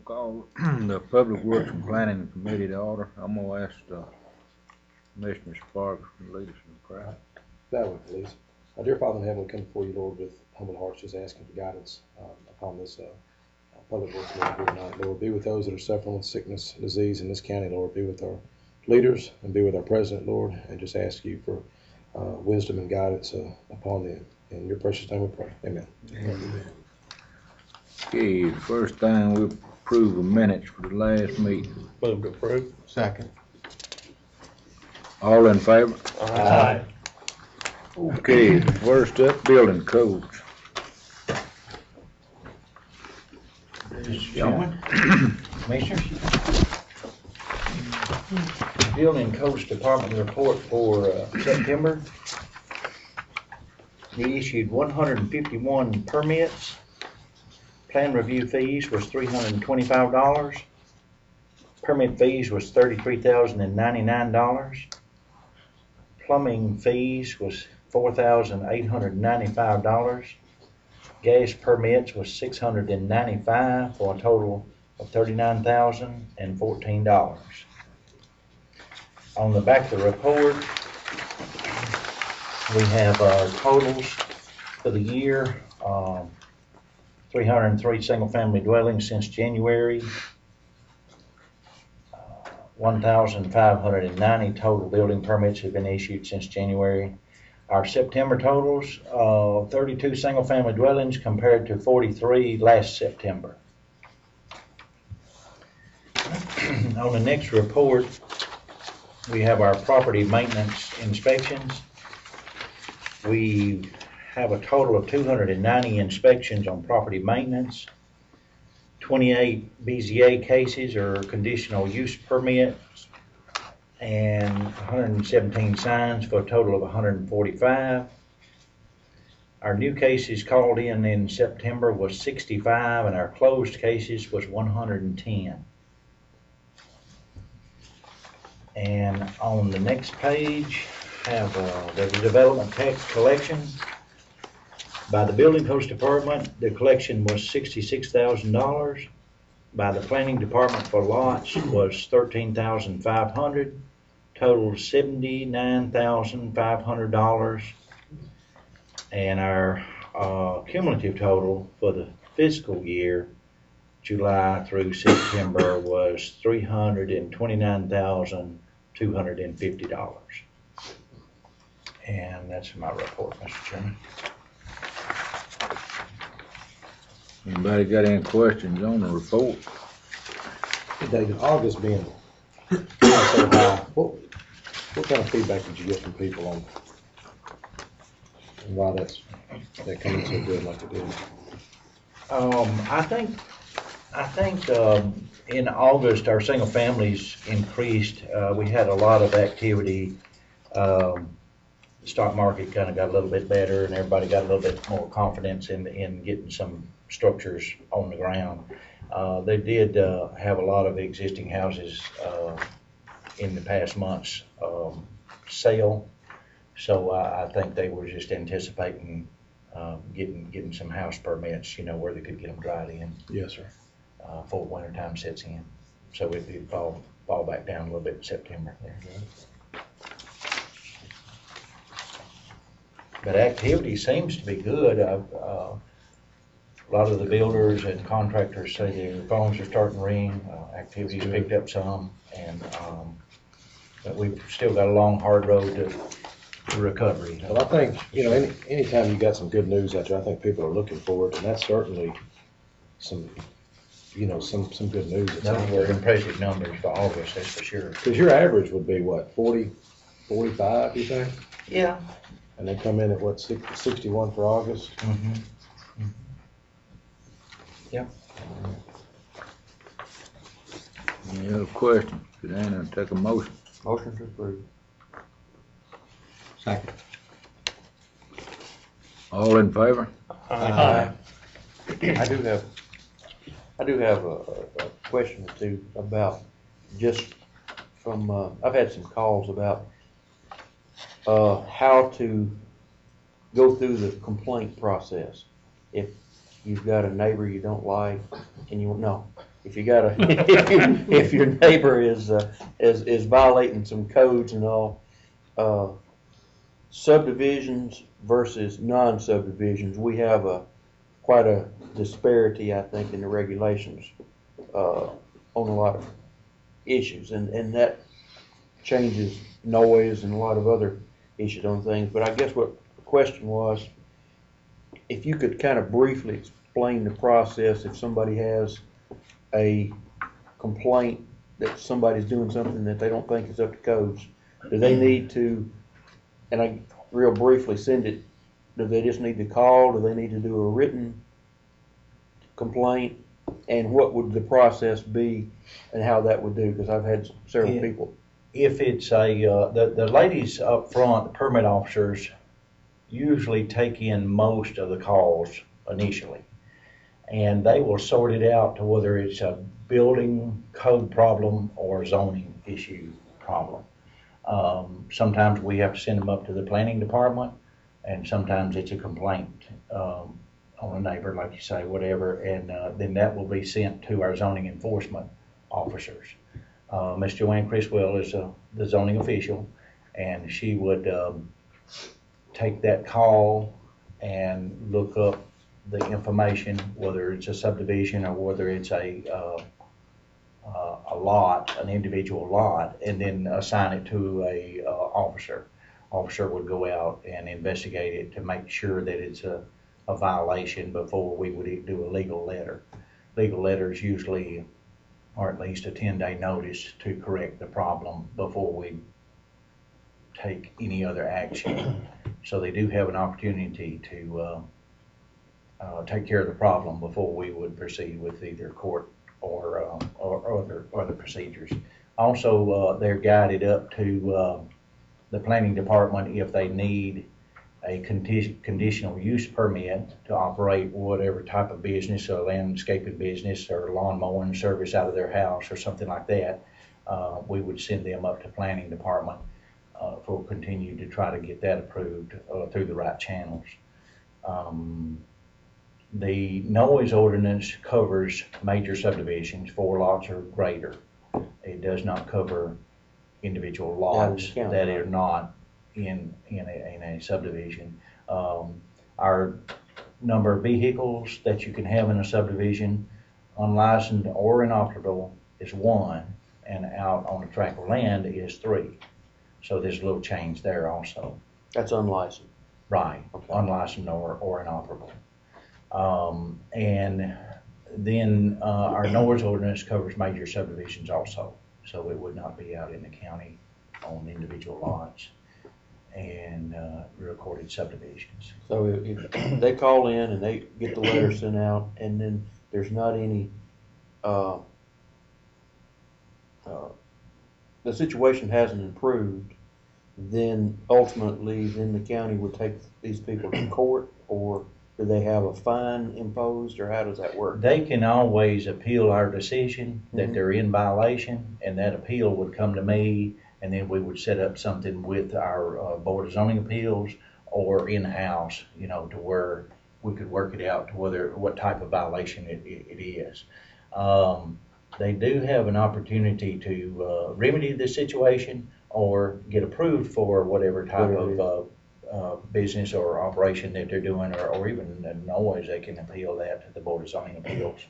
call the Public Works and Planning Committee to order. I'm gonna ask Commissioner Sparks to lead us in prayer. That way, please. Dear Father in heaven, we come before you, Lord, with humble hearts, just asking for guidance upon this Public Works meeting here tonight. Lord, be with those that are suffering with sickness, disease in this county, Lord. Be with our leaders and be with our president, Lord, and just ask you for wisdom and guidance upon them. In your precious name we pray. Amen. Amen. Okay, the first thing, we approve the minutes for the last meeting. Move to approve. Second. All in favor? Aye. Okay, first up, building codes. Gentlemen, Commissioners, Building Codes Department report for September. We issued 151 permits. Plan review fees was $325. Permit fees was $33,099. Plumbing fees was $4,895. Gas permits was $695 for a total of $39,014. On the back of the report, we have our totals for the year. 303 single-family dwellings since January. 1,590 total building permits have been issued since January. Our September totals, 32 single-family dwellings compared to 43 last September. On the next report, we have our property maintenance inspections. We have a total of 290 inspections on property maintenance, 28 BZA cases or conditional use permits, and 117 signs for a total of 145. Our new cases called in September was 65, and our closed cases was 110. And on the next page, have the development tax collection. By the Building Codes Department, the collection was $66,000. By the Planning Department for lots was $13,500. Total $79,500. And our cumulative total for the fiscal year, July through September, was $329,250. And that's my report, Mr. Chairman. Anybody got any questions on the report? David, August being so high, what kind of feedback did you get from people on why that coming so good like it did? I think in August our single families increased. We had a lot of activity. The stock market kind of got a little bit better, and everybody got a little bit more confidence in getting some structures on the ground. They did have a lot of existing houses in the past months sale, so I think they were just anticipating getting some house permits, where they could get them dried in. Yes, sir. Before winter time sets in, so it'd fall back down a little bit in September there. But activity seems to be good. A lot of the builders and contractors say their phones are starting to ring. Activity's picked up some, and but we've still got a long, hard road to recovery. Well, I think, anytime you got some good news out there, I think people are looking forward, and that's certainly some good news. Those were impressive numbers for August, that's for sure. Because your average would be what, 40, 45, you think? Yeah. And they come in at what, 61 for August? Mm-hmm. Mm-hmm. Yeah. Any other questions? Could anyone take a motion? Motion to approve. Second. All in favor? Aye. I do have a question or two about just from, I've had some calls about how to go through the complaint process. If you've got a neighbor you don't like and you know, if you got a, if your neighbor is violating some codes and all, subdivisions versus non-subdivisions, we have quite a disparity, I think, in the regulations, on a lot of issues, and that changes noise and a lot of other issues on things. But I guess what the question was, if you could kind of briefly explain the process if somebody has a complaint that somebody's doing something that they don't think is up to codes, do they need to, and I real briefly send it, do they just need to call, do they need to do a written complaint, and what would the process be and how that would do? Because I've had several people. If it's the ladies up front, the permit officers, usually take in most of the calls initially, and they will sort it out to whether it's a building code problem or zoning issue problem. Sometimes we have to send them up to the planning department, and sometimes it's a complaint on a neighbor, like you say, whatever, and then that will be sent to our zoning enforcement officers. Ms. Joanne Criswell is the zoning official, and she would take that call and look up the information, whether it's a subdivision or whether it's a lot, an individual lot, and then assign it to a officer. Officer would go out and investigate it to make sure that it's a violation before we would do a legal letter. Legal letters usually are at least a 10-day notice to correct the problem before we take any other action. So they do have an opportunity to take care of the problem before we would proceed with either court or other procedures. Also, they're guided up to the planning department if they need a conditional use permit to operate whatever type of business, a landscaping business or lawn mowing service out of their house or something like that. We would send them up to planning department for continue to try to get that approved through the right channels. The noise ordinance covers major subdivisions, 4 lots or greater. It does not cover individual lots that are not in a subdivision. Our number of vehicles that you can have in a subdivision, unlicensed or inoperable, is 1, and out on a tract of land is 3. So there's a little change there also. That's unlicensed. Right, okay. Unlicensed or inoperable. And then our noise ordinance covers major subdivisions also. So it would not be out in the county on individual lots and recorded subdivisions. So if they call in and they get the letter sent out, and then there's not any, the situation hasn't improved, then ultimately then the county would take these people to court, or do they have a fine imposed, or how does that work? They can always appeal our decision that they're in violation, and that appeal would come to me, and then we would set up something with our Board of Zoning Appeals or in-house, you know, to where we could work it out to what type of violation it is. They do have an opportunity to remedy the situation or get approved for whatever type of business or operation that they're doing, or even noise. They can appeal that to the Board of Zoning Appeals.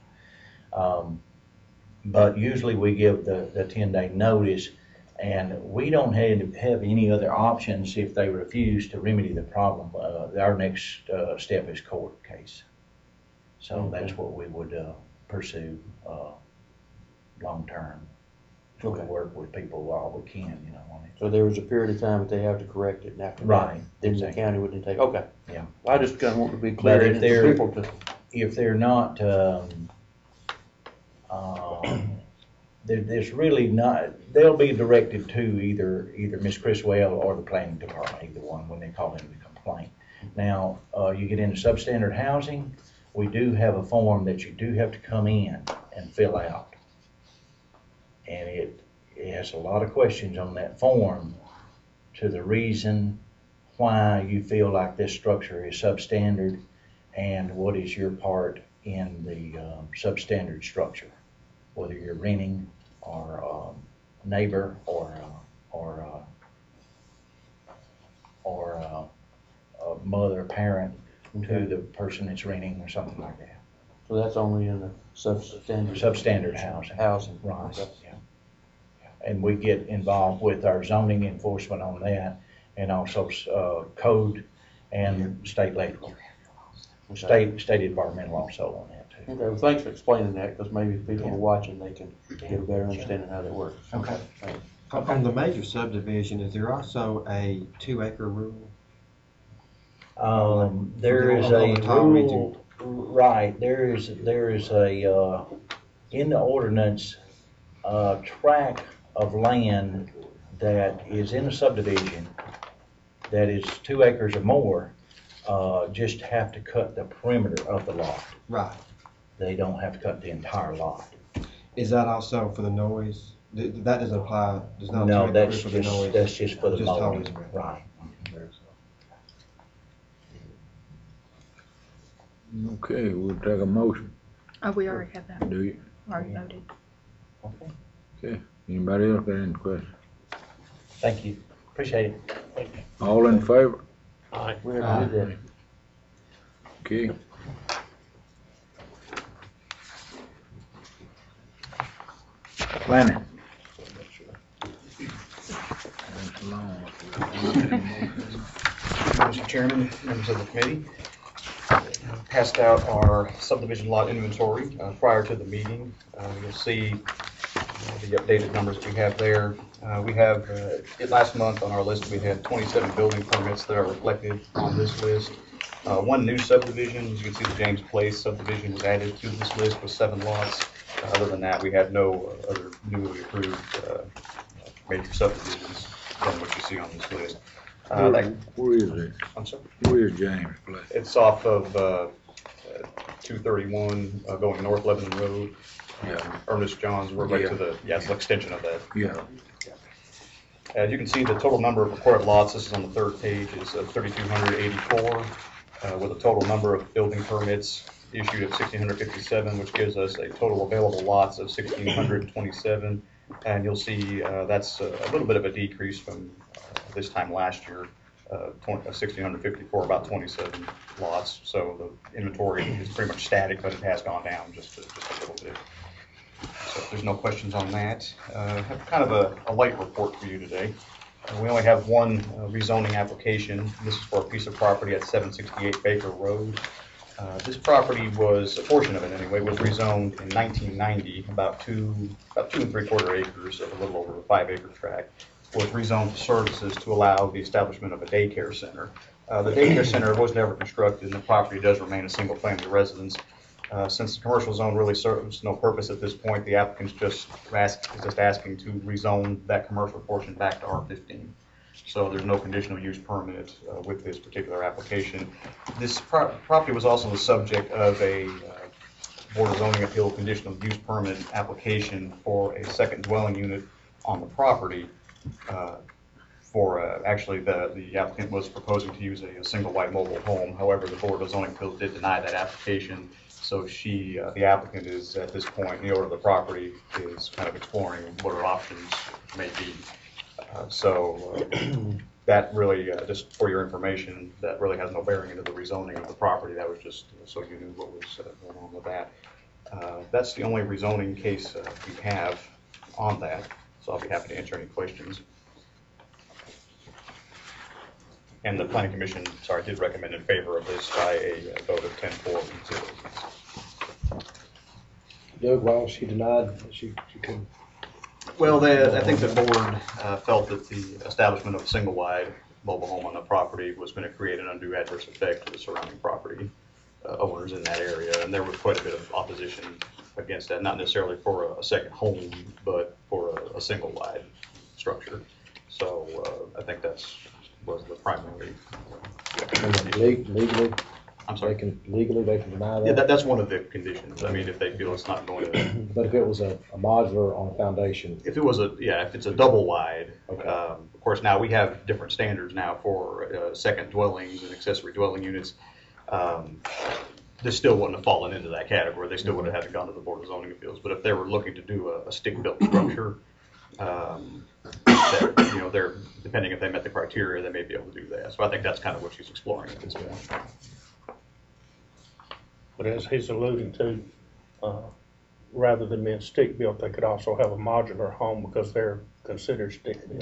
But usually we give the 10-day notice, and we don't have any other options if they refuse to remedy the problem. Our next step is court case. So that's what we would pursue long term. We work with people while we can, you know, on it. So there was a period of time that they have to correct it, and after Right, that, then the county wouldn't take. Okay. Yeah. I just kind of want to be clear. But if they're not, there's really not. They'll be directed to either Ms. Criswell or the planning department, either one, when they call in the complaint. Now, you get into substandard housing, we do have a form that you do have to come in and fill out. And it has a lot of questions on that form to the reason why you feel like this structure is substandard and what is your part in the substandard structure. whether you're renting or neighbor or a mother, parent to the person that's renting or something like that. So that's only in the Substandard housing. Housing. Right, Okay. yeah. And we get involved with our zoning enforcement on that, and also code and state legal. State environmental also on that too. Okay, well, thanks for explaining that, because maybe if people are watching, they can get a better understanding how that works. Okay. Thanks. On the major subdivision, is there also a 2-acre rule? There is On a the tile region. rule, right, there is a, in the ordinance, tract of land that is in a subdivision that is 2 acres or more, just have to cut the perimeter of the lot. Right. They don't have to cut the entire lot. Is that also for the noise? That doesn't apply, does not No, apply that's for the noise? just for the Just mowing, noise. right. Okay, we'll take a motion. Oh, we already had that. Do you? Already voted. Okay. Anybody else got any questions? Thank you, appreciate it. All in favor? Aye. We already did that. Okay. Planning. That's long. Mr. Chairman, members of the committee, passed out our subdivision lot inventory prior to the meeting. You'll see the updated numbers that we have there. We have, last month on our list, we had 27 building permits that are reflected on this list. One new subdivision, as you can see, the James Place subdivision was added to this list with 7 lots. Other than that, we had no other newly approved major subdivisions than what you see on this list. Where is it? I'm sorry? Where is James Place? It's off of 231 going North Lebanon Road. Ernest Johns, we're right to the, it's an extension of that. Yeah. As you can see, the total number of recorded lots, this is on the 3rd page, is 3,284, with a total number of building permits issued at 1,657, which gives us a total available lots of 1,627. And you'll see that's a little bit of a decrease from this time last year, 1,654, about 27 lots. So the inventory is pretty much static, but it has gone down just a little bit. So if there's no questions on that, I have kind of a light report for you today. We only have one rezoning application. This is for a piece of property at 768 Baker Road. This property was, a portion of it anyway, was rezoned in 1990, about 2 3/4 acres of a little over a 5-acre tract, was rezoned to services to allow the establishment of a daycare center. The daycare center was never constructed, and the property does remain a single-family residence. Since the commercial zone really serves no purpose at this point, the applicant's just asking to rezone that commercial portion back to R15. So there's no conditional use permit with this particular application. This property was also the subject of a Board of Zoning Appeal conditional use permit application for a second dwelling unit on the property. Actually, the applicant was proposing to use a single wide mobile home. However, the Board of Zoning Appeals did deny that application. So the applicant is at this point, in the order of the property, is kind of exploring what her options may be. That really, just for your information, that really has no bearing into the rezoning of the property. That was just so you knew what was going on with that. That's the only rezoning case we have on that. So I'll be happy to answer any questions. And the Planning Commission, did recommend in favor of this by a vote of 10-4 and 0 against. Doug, why was she denied? She couldn't. Well, I think the board felt that the establishment of a single-wide mobile home on the property was going to create an undue adverse effect to the surrounding property owners in that area, and there was quite a bit of opposition against that, not necessarily for a second home, but for a single-wide structure. So I think was the primary. Legally, I'm sorry. they can deny that. Yeah, that's one of the conditions. I mean, if they feel it's not going to. But if it was a modular on a foundation. If it was if it's a double wide, Okay. of course now we have different standards now for second dwellings and accessory dwelling units. this still wouldn't have fallen into that category. They still would have had to gone to the Board of Zoning Appeals. But if they were looking to do a stick-built structure, that, you know, they're, depending if they met the criteria, they may be able to do that. So I think that's kind of what she's exploring at this point. But as he's alluding to, rather than being stick-built, they could also have a modular home because they're considered stick-built.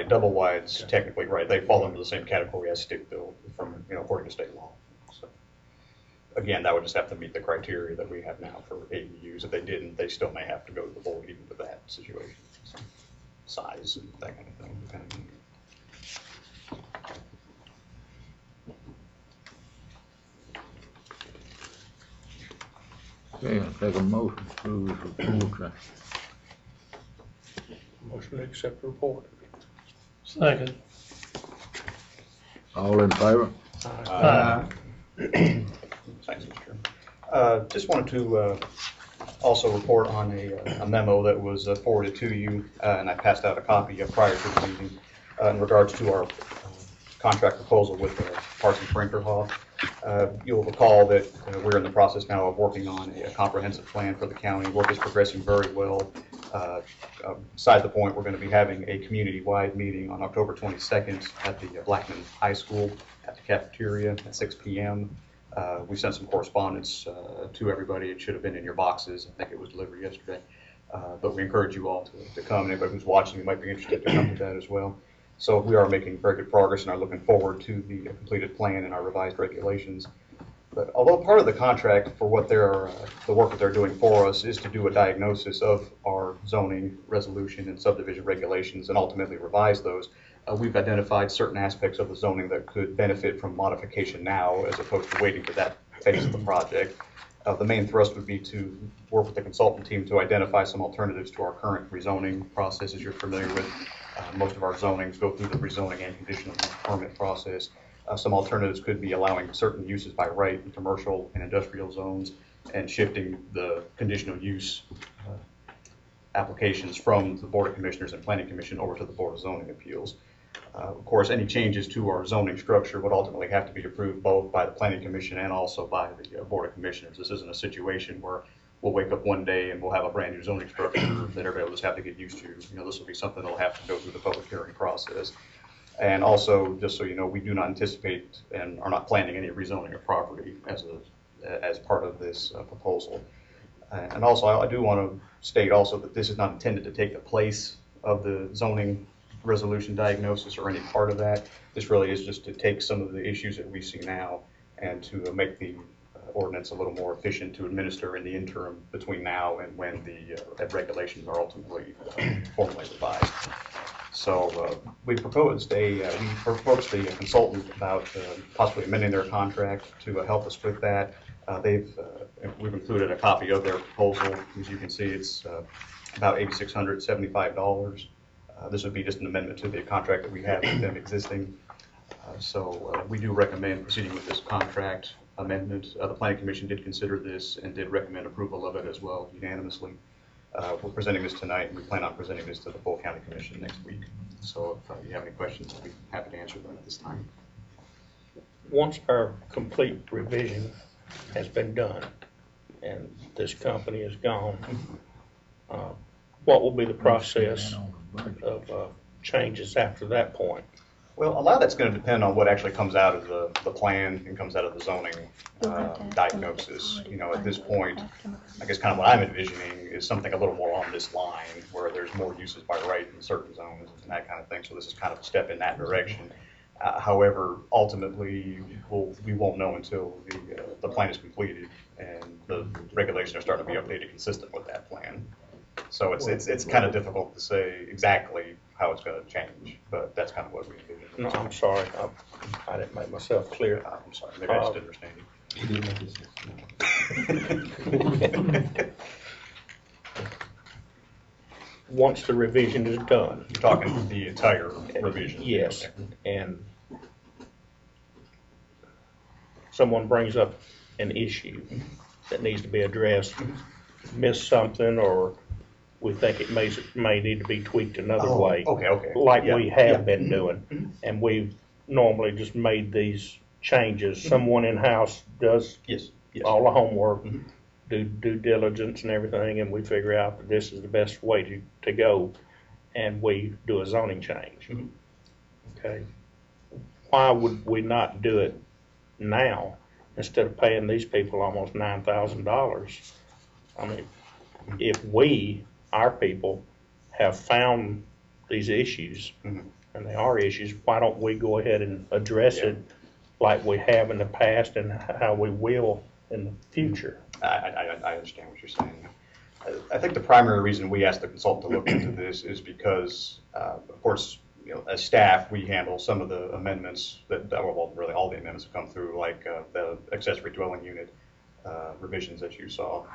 Double wides, technically, right. They fall into the same category as stick-built from, you know, according to state law. So, again, that would just have to meet the criteria that we have now for ADUs. If they didn't, they still may have to go to the board even with that situation. So, size and that kind of thing, depending. Okay, I'll take a motion to approve this report. Motion to accept the report. Second. All in favor? Thanks, Mr. Chairman. Just wanted to also report on a memo that was forwarded to you, and I passed out a copy prior to the meeting in regards to our contract proposal with Parks and Sprinklhoff. You'll recall that we're in the process now of working on a comprehensive plan for the county. Work is progressing very well. Beside the point, we're going to be having a community-wide meeting on October 22nd at the Blackman High School at the cafeteria at 6 p.m. We sent some correspondence to everybody. It should have been in your boxes. I think it was delivered yesterday. But we encourage you all to come. Anybody who's watching might be interested to come to that as well. So we are making very good progress and are looking forward to the completed plan and our revised regulations. But although part of the contract for what the work that they're doing for us is to do a diagnosis of our zoning, resolution, and subdivision regulations and ultimately revise those, we've identified certain aspects of the zoning that could benefit from modification now as opposed to waiting for that phase of the project. The main thrust would be to work with the consultant team to identify some alternatives to our current rezoning process, as you're familiar with. Most of our zonings go through the rezoning and conditional permit process. Some alternatives could be allowing certain uses by right in commercial and industrial zones and shifting the conditional use applications from the Board of Commissioners and Planning Commission over to the Board of Zoning Appeals. Of course, any changes to our zoning structure would ultimately have to be approved both by the Planning Commission and also by the Board of Commissioners. This isn't a situation where we'll wake up one day and we'll have a brand new zoning structure that everybody will just have to get used to. You know, this will be something that'll have to go through the public hearing process. And also, just so you know, we do not anticipate and are not planning any rezoning of property as part of this proposal. And also, I do want to state also that this is not intended to take the place of the zoning resolution diagnosis or any part of that. This really is just to take some of the issues that we see now and to make the ordinance a little more efficient to administer in the interim between now and when the regulations are ultimately formally revised. So we proposed a consultant about possibly amending their contract to help us with that. We've included a copy of their proposal. As you can see, it's about $8,675. This would be just an amendment to the contract that we have with them existing. So we do recommend proceeding with this contract amendment. The Planning Commission did consider this and did recommend approval of it as well unanimously. We're presenting this tonight, and we plan on presenting this to the full County Commission next week. So if you have any questions, I'll be happy to answer them at this time. Once our complete revision has been done and this company is gone, what will be the process of changes after that point? Well, a lot of that's going to depend on what actually comes out of the plan and comes out of the zoning diagnosis. You know, at this point, I guess kind of what I'm envisioning is something a little more on this line where there's more uses by right in certain zones and that kind of thing. So this is kind of a step in that direction. However, ultimately, we won't know until the plan is completed and the regulations are starting to be updated consistent with that plan. So it's kind of difficult to say exactly how it's going to change, but that's kind of what we envision. No, I'm sorry, I didn't make myself clear. I'm sorry, maybe I just didn't understand you. He didn't make this. Once the revision is done. You're talking the entire revision? Yes, Okay. and someone brings up an issue that needs to be addressed, missed something, or we think it may need to be tweaked another way. Okay. Like Yeah, we have yeah. been doing, and we've normally just made these changes. Someone in-house does Yes. Yes. all the homework, do due diligence and everything, and we figure out that this is the best way to go, and we do a zoning change. Okay. Why would we not do it now instead of paying these people almost $9,000? I mean, if our people, have found these issues, and they are issues, why don't we go ahead and address it like we have in the past and how we will in the future? I understand what you're saying. I think the primary reason we asked the consultant to look into this is because, of course, as staff, we handle some of the amendments well, really all the amendments have come through, like the accessory dwelling unit revisions that you saw.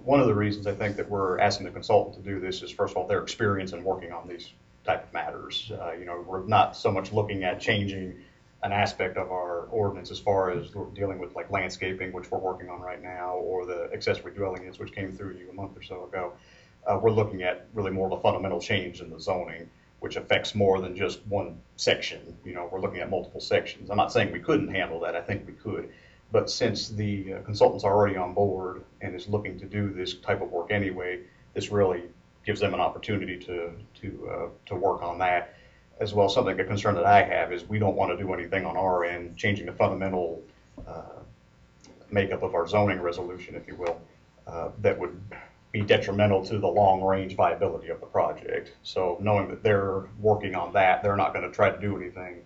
One of the reasons I think that we're asking the consultant to do this is, first of all, their experience in working on these type of matters. We're not so much looking at changing an aspect of our ordinance as far as we're dealing with like landscaping, which we're working on right now, or the accessory dwelling units, which came through you a month or so ago. We're looking at really more of a fundamental change in the zoning, which affects more than just one section. We're looking at multiple sections. I'm not saying we couldn't handle that. I think we could. But since the consultant's already on board and is looking to do this type of work anyway, this really gives them an opportunity to work on that. As well, a concern that I have is we don't want to do anything on our end, changing the fundamental makeup of our zoning resolution, if you will, that would be detrimental to the long-range viability of the project. So knowing that they're working on that, they're not going to try to do anything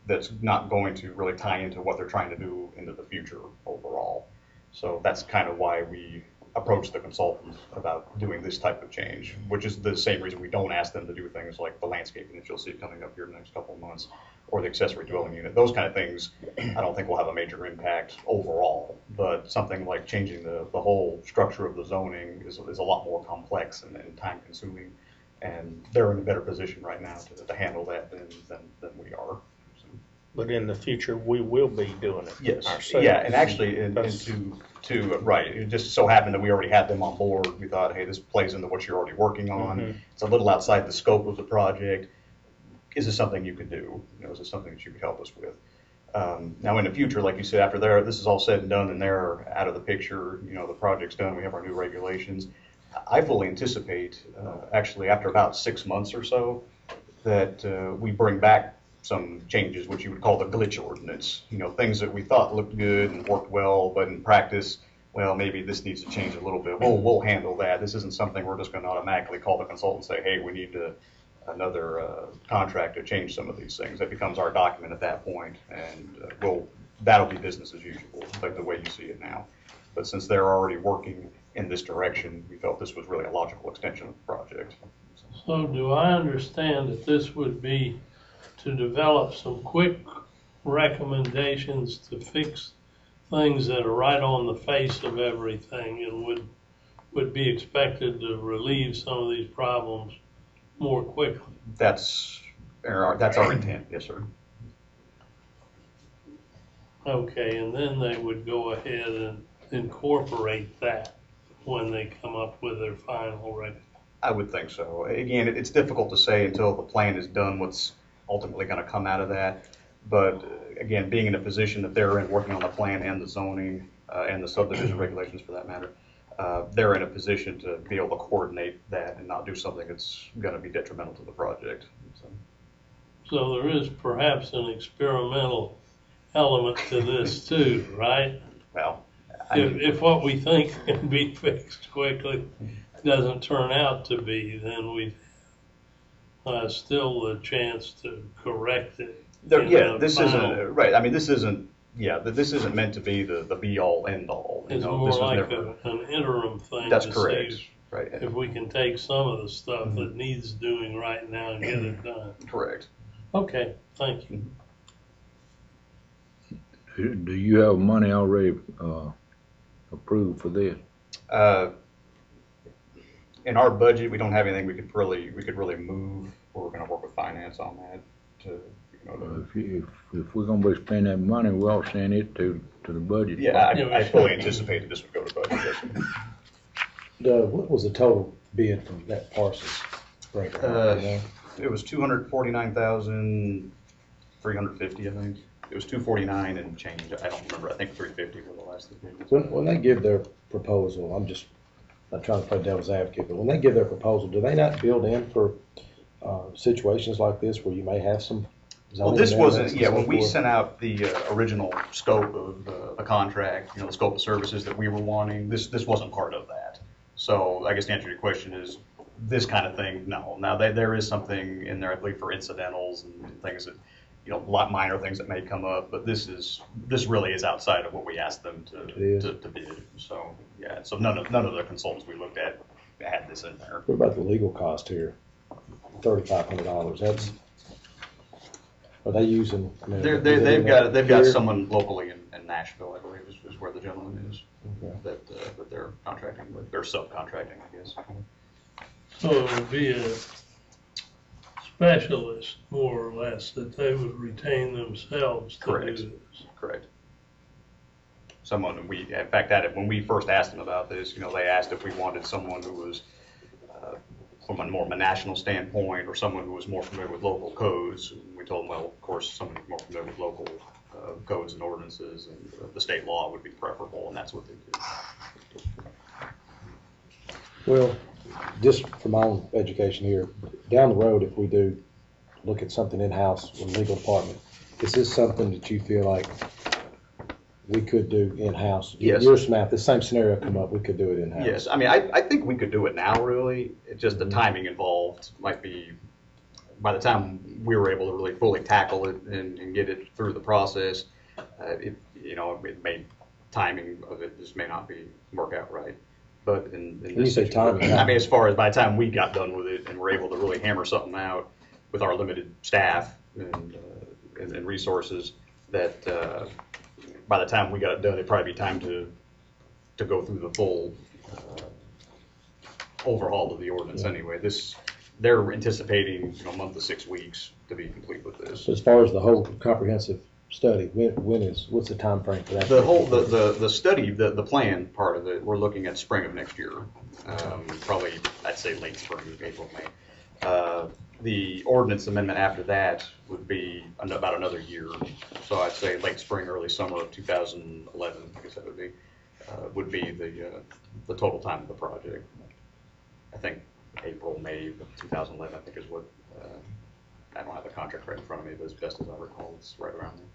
that's not going to really tie into what they're trying to do into the future overall. So that's kind of why we approach the consultant about doing this type of change, which is the same reason we don't ask them to do things like the landscaping that you'll see coming up here in the next couple of months, or the accessory dwelling unit. Those kind of things I don't think will have a major impact overall, but something like changing the whole structure of the zoning is a lot more complex and time consuming, and they're in a better position right now to handle that than we are. But in the future, we will be doing it. Yes. Ourselves. Yeah, and actually, right, it just so happened that we already had them on board. We thought, hey, this plays into what you're already working on. It's a little outside the scope of the project. Is this something you could do? Is this something that you could help us with? Now, in the future, like you said, after this is all said and done and they're out of the picture, the project's done, we have our new regulations. I fully anticipate, actually, after about 6 months or so, that we bring back some changes, which you would call the glitch ordinance. Things that we thought looked good and worked well, but in practice, well, maybe this needs to change a little bit. We'll handle that. This isn't something we're just going to automatically call the consultant and say, hey, we need another contract to change some of these things. That becomes our document at that point, and that'll be business as usual, like the way you see it now. But since they're already working in this direction, we felt this was really a logical extension of the project. So do I understand that this would be to develop some quick recommendations to fix things that are right on the face of everything and would be expected to relieve some of these problems more quickly? That's our intent, yes, sir. Okay, and then they would go ahead and incorporate that when they come up with their final recommendation. I would think so. Again, it's difficult to say until the plan is done what's ultimately going to come out of that. But again, being in a position that they're in, working on the plan and the zoning and the subdivision regulations for that matter, they're in a position to be able to coordinate that and not do something that's going to be detrimental to the project. So there is perhaps an experimental element to this too, right? Well, if what we think can be fixed quickly doesn't turn out to be, then we still the chance to correct it. This isn't right. I mean, this isn't meant to be the be all end all. It's more like an interim thing. That's correct. Right. If we can take some of the stuff that needs doing right now and get it done. Correct. Okay, thank you. Do you have money already approved for this? In our budget, we don't have anything we could really move. We're going to work with finance on that. If we're going to be spending that money, we ought to send it to the budget. Yeah, I fully anticipated this would go to budget. What was the total bid from that parcel? It was $249,350, I think. it was 249 and change. I don't remember. I think 350 were the last thing. When they give their proposal, I'm just not trying to play devil's advocate, but when they give their proposal, do they not build in for situations like this where you may have some Well, zoning this wasn't, amendments and yeah, so when we forth? sent out the original scope of the contract, the scope of services that we were wanting, this wasn't part of that. So I guess the answer to your question is, this kind of thing, no. Now, there is something in there, I believe, for incidentals and things that, a lot minor things that may come up, but this really is outside of what we asked them to bid. So, yeah, so none of the consultants we looked at had this in there. What about the legal cost here? $3,500, are they using? They've got someone locally in Nashville, I believe, is where the gentleman is, Okay. that they're contracting with. They're subcontracting, I guess. So it would be a specialist, more or less, that they would retain themselves to Correct. do this. Correct. Someone in fact, when we first asked them about this, they asked if we wanted someone who was from a more of a national standpoint or someone who was more familiar with local codes. And we told them, well, of course, someone who's more familiar with local codes and ordinances and the state law would be preferable, and that's what they did. Well, just for my own education here, down the road, if we do look at something in-house with the legal department, is this something that you feel like we could do in-house? Yes. Your math, the same scenario come up, we could do it in-house. Yes, I mean, I think we could do it now, really. It's just the timing involved might be, by the time we were able to really fully tackle it and get it through the process, it may, timing of it just may not work out right. But in When you this say situation, timing, I mean, as far as by the time we got done with it and were able to really hammer something out with our limited staff and resources, that by the time we got it done, it'd probably be time to go through the full overhaul of the ordinance anyway. They're anticipating a month to 6 weeks to be complete with this. So as far as the whole comprehensive study, what's the time frame for that? The study, the plan part of it, we're looking at spring of next year. Probably, I'd say late spring, April, May. The ordinance amendment after that would be about another year. So I'd say late spring, early summer of 2011, I guess that would be the total time of the project. I think April, May of 2011, I think is what, I don't have the contract right in front of me, but as best as I recall, it's right around there.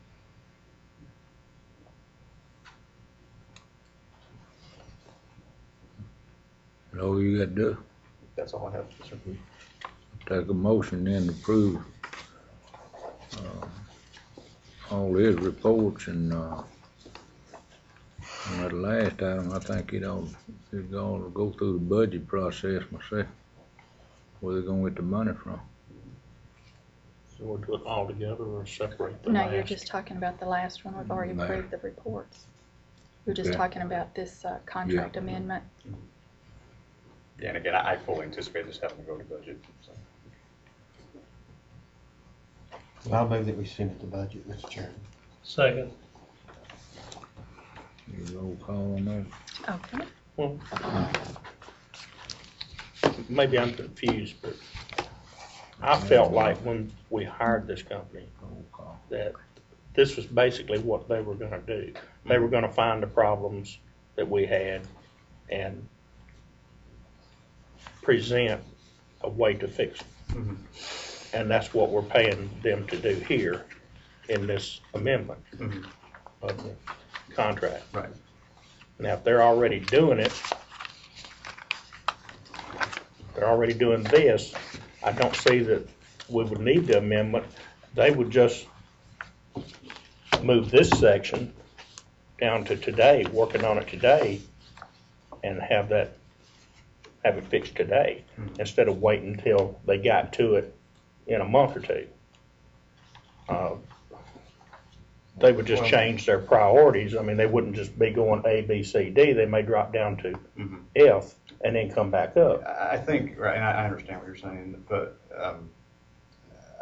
You know what you gotta do? That's all I have. Sir. Take a motion then to approve all his reports and on that last item, I think he's gonna go through the budget process myself. Where they're gonna get the money from. So we'll do it all together or separate the No, last? you're just talking about the last one. We've already Right. approved the reports. We're just Okay. talking about this contract amendment. Yeah, and again, I fully anticipate this having to go to budget. So. I'll move that we send it to budget, Mr. Chairman. Second. You roll call on that. Okay. Well, maybe I'm confused, but I felt like when we hired this company Roll call. that this was basically what they were gonna do. They were gonna find the problems that we had and present a way to fix them. Mm-hmm. And that's what we're paying them to do here in this amendment of the contract. Right. Now, if they're already doing it, they're already doing this, I don't see that we would need the amendment. They would just move this section down to today, working on it today, and have it fixed today, instead of waiting until they got to it in a month or two. They would just change their priorities. I mean, they wouldn't just be going A, B, C, D. They may drop down to F and then come back up. I think, right, and I understand what you're saying, but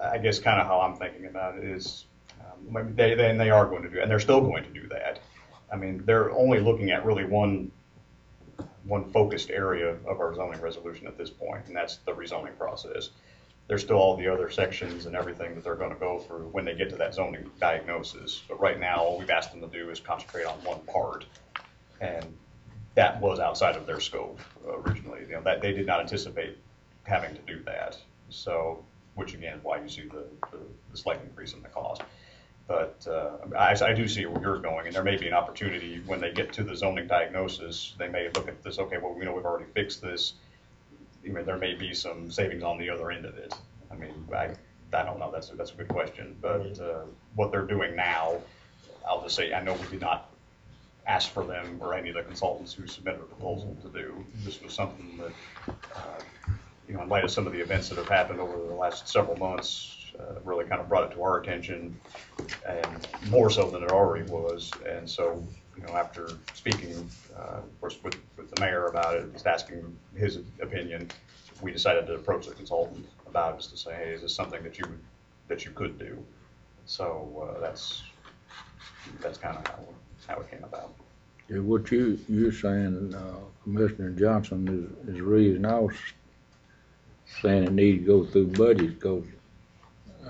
I guess kind of how I'm thinking about it is maybe they are going to do it, and they're still going to do that. I mean, they're only looking at really one focused area of our zoning resolution at this point, and that's the rezoning process. there's still all the other sections and everything that they're gonna go through when they get to that zoning diagnosis. But right now, all we've asked them to do is concentrate on one part. And that was outside of their scope originally. You know, that they did not anticipate having to do that. So, which again is why you see the slight increase in the cost. But I do see where you're going, and there may be an opportunity when they get to the zoning diagnosis, they may look at this, okay, well, we know we've already fixed this. You know, there may be some savings on the other end of it. I mean, I don't know, that's a good question. But what they're doing now, I'll just say, I know we did not ask for them or any of the consultants who submitted a proposal to do. This was something that, you know, in light of some of the events that have happened over the last several months, really kind of brought it to our attention, and more so than it already was. And so, you know, after speaking, of course, with the mayor about it, just asking his opinion, we decided to approach the consultant about it, just to say, hey, is this something that you could do? So that's kind of how it came about. Yeah, what you're saying, Commissioner Johnson, is the reason I was saying it needed to go through budget, because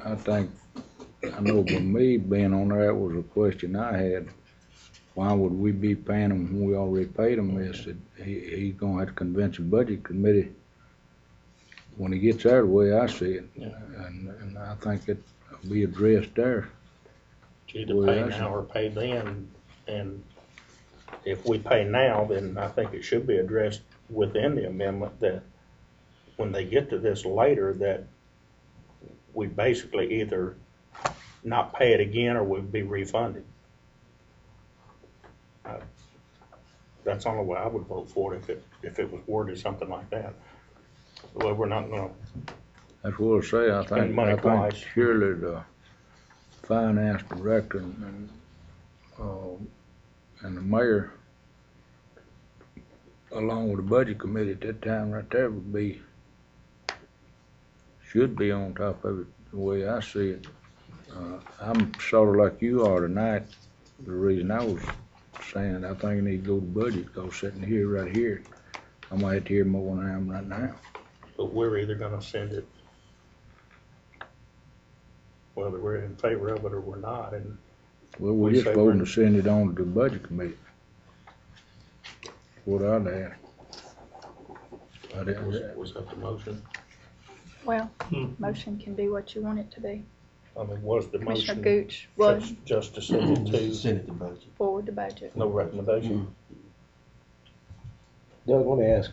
I know for me being on there, that was a question I had. Why would we be paying them when we already paid them this? He's gonna have to convince the budget committee when he gets there, the way I see it. Yeah. And I think it'll be addressed there. Either pay now or pay then, and if we pay now, then I think it should be addressed within the amendment that when they get to this later, that we basically either not pay it again or we'd be refunded. That's the only way I would vote for it if it was worded something like that. Well, we're not gonna. That's what I say. I think surely the finance director and the mayor, along with the budget committee at that time right there, should be on top of it the way I see it. I'm sort of like you are tonight. The reason I was saying I think I need to go to budget, because sitting here right here, I might have to hear more than I am right now. But we're either gonna send it, whether we're in favor of it or we're not, and well, we're just voting to send it on to the budget committee. What I'd add. Was that the motion? Well, motion can be what you want it to be. I mean, was the Commissioner motion Gooch was just to send it to Send it to budget. forward to budget. no recommendation? Doug, I want to ask,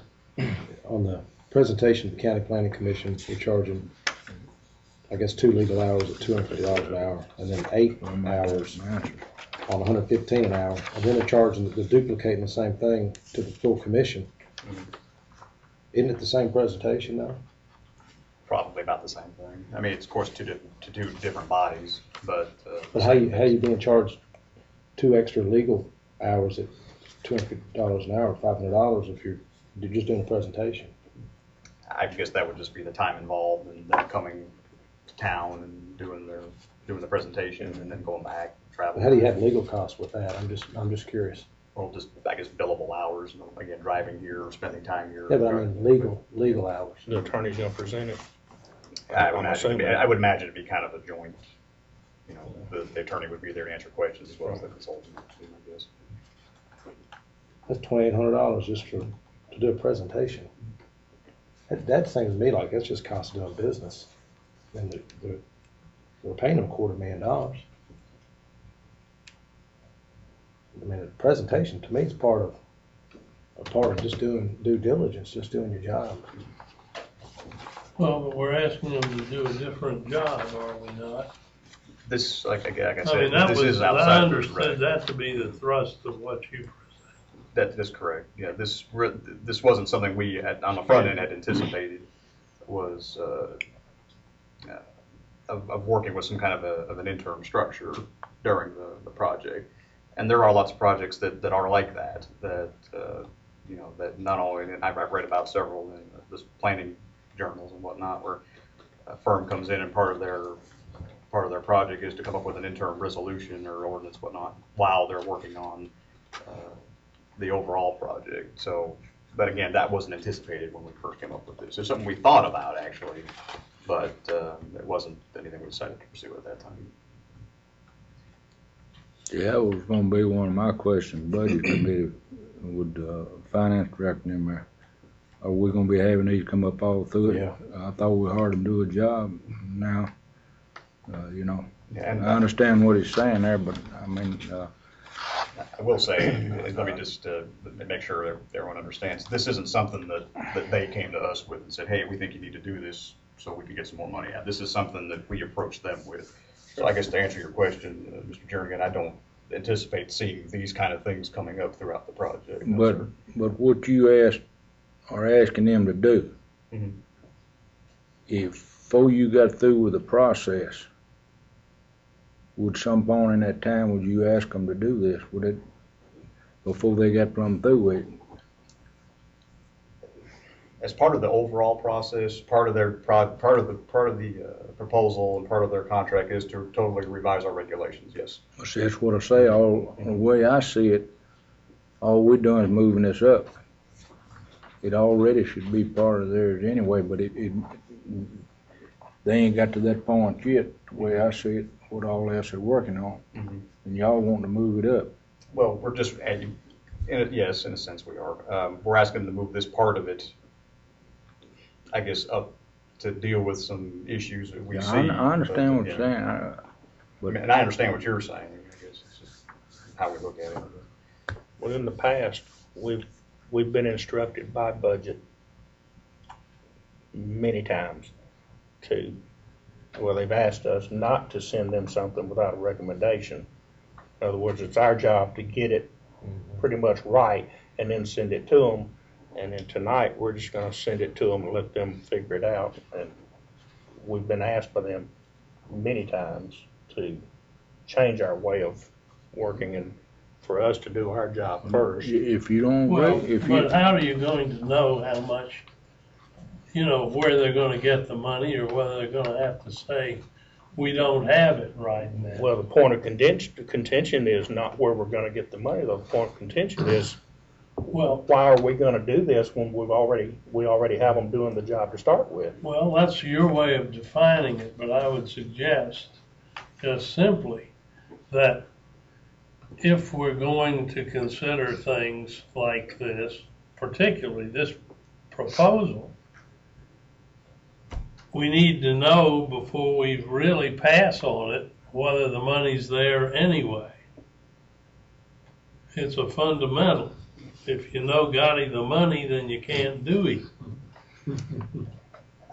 on the presentation of the County Planning Commission, we're charging, I guess, 2 legal hours at $250 an hour, and then 8 hours on $115 an hour, and then they're charging, they're duplicating the same thing to the full commission. Isn't it the same presentation though? Probably about the same thing. I mean, it's of course two different bodies, but. But how you being charged 2 extra legal hours at $250 an hour, $500 if you're just doing a presentation? I guess that would just be the time involved and them coming to town and doing the presentation and then going back, traveling. How do you have legal costs with that? I'm just curious. Well, just, I guess, billable hours, again, driving here or spending time here. Yeah, but I mean, legal hours. The attorney's gonna present it. I would imagine it'd be kind of a joint, you know, the attorney would be there to answer questions as well as the consultant, I guess. That's $2,800 just to do a presentation. That seems to me like that's just cost of doing business. And we're paying them $250,000. I mean, the presentation to me is part of just doing due diligence, just doing your job. Well, but we're asking them to do a different job, are we not? This, like I said, I mean, this is outside. I understood that to be the thrust of what you presented. That's correct. Yeah, this wasn't something we had, on the front end, had anticipated. Was of working with some kind of an interim structure during the project. And there are lots of projects that are like that you know, that not only, and I've read about several in this planning journals and whatnot, where a firm comes in and part of their project is to come up with an interim resolution or ordinance, whatnot, while they're working on the overall project. So, but again, that wasn't anticipated when we first came up with this. It's something we thought about, actually, but it wasn't anything we decided to pursue at that time. Yeah, that was gonna be one of my questions, budget committee, with, finance director in there. Are we gonna be having these come up all through it? Yeah. I thought we hired them to do a job now, you know. Yeah, and I understand what he's saying there, but I mean, I will say, let me just make sure everyone understands, this isn't something that they came to us with and said, hey, we think you need to do this so we can get some more money out. This is something that we approached them with. So I guess to answer your question, Mr. Jernigan, I don't anticipate seeing these kind of things coming up throughout the project. No, but, sir. but what you are asking them to do, Mhm. if before you got through with the process, would some point in that time, would you ask them to do this? Would it, before they got plumb through with it? As part of the overall process, part of the proposal and part of their contract is to totally revise our regulations, yes. See, that's what I say, the way I see it, all we're doing is moving this up. It already should be part of theirs anyway, but they ain't got to that point yet, the way I see it, what all else they're working on. Mhm. And y'all want to move it up. Well, we're just adding, yes, in a sense we are. We're asking them to move this part of it, I guess, up to deal with some issues that we Yeah, see. I understand what but, you're saying, but And I understand what you're saying, I guess it's just how we look at it. Well, in the past, we've been instructed by budget many times they've asked us not to send them something without a recommendation. In other words, it's our job to get it pretty much right and then send it to them. And then tonight, we're just gonna send it to them and let them figure it out. And we've been asked by them many times to change our way of working and for us to do our job first. if you don't, Well, if but you, how are you going to know how much, where they're gonna get the money, or whether they're gonna have to say, we don't have it right now? Well, the point of contention is not where we're gonna get the money. The point of contention is, Well, why are we gonna do this when we already have them doing the job to start with? well, that's your way of defining it, but I would suggest just simply that if we're going to consider things like this, particularly this proposal, we need to know before we really pass on it whether the money's there anyway. It's a fundamental. If you know Gotti the money, then you can't do it.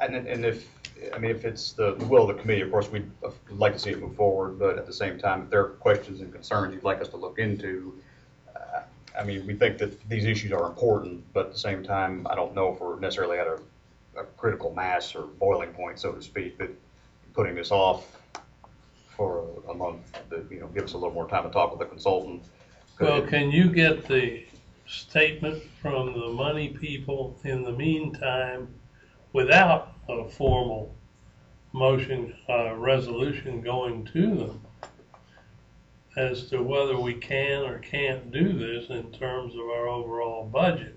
And if it's the will of the committee, of course, we'd like to see it move forward, but at the same time, if there are questions and concerns you'd like us to look into, we think that these issues are important, but at the same time, I don't know if we're necessarily at a critical mass or boiling point, so to speak, that putting this off for a month, that, give us a little more time to talk with the consultant. Well, can you get the statement from the money people in the meantime without a formal motion, resolution going to them as to whether we can or can't do this in terms of our overall budget?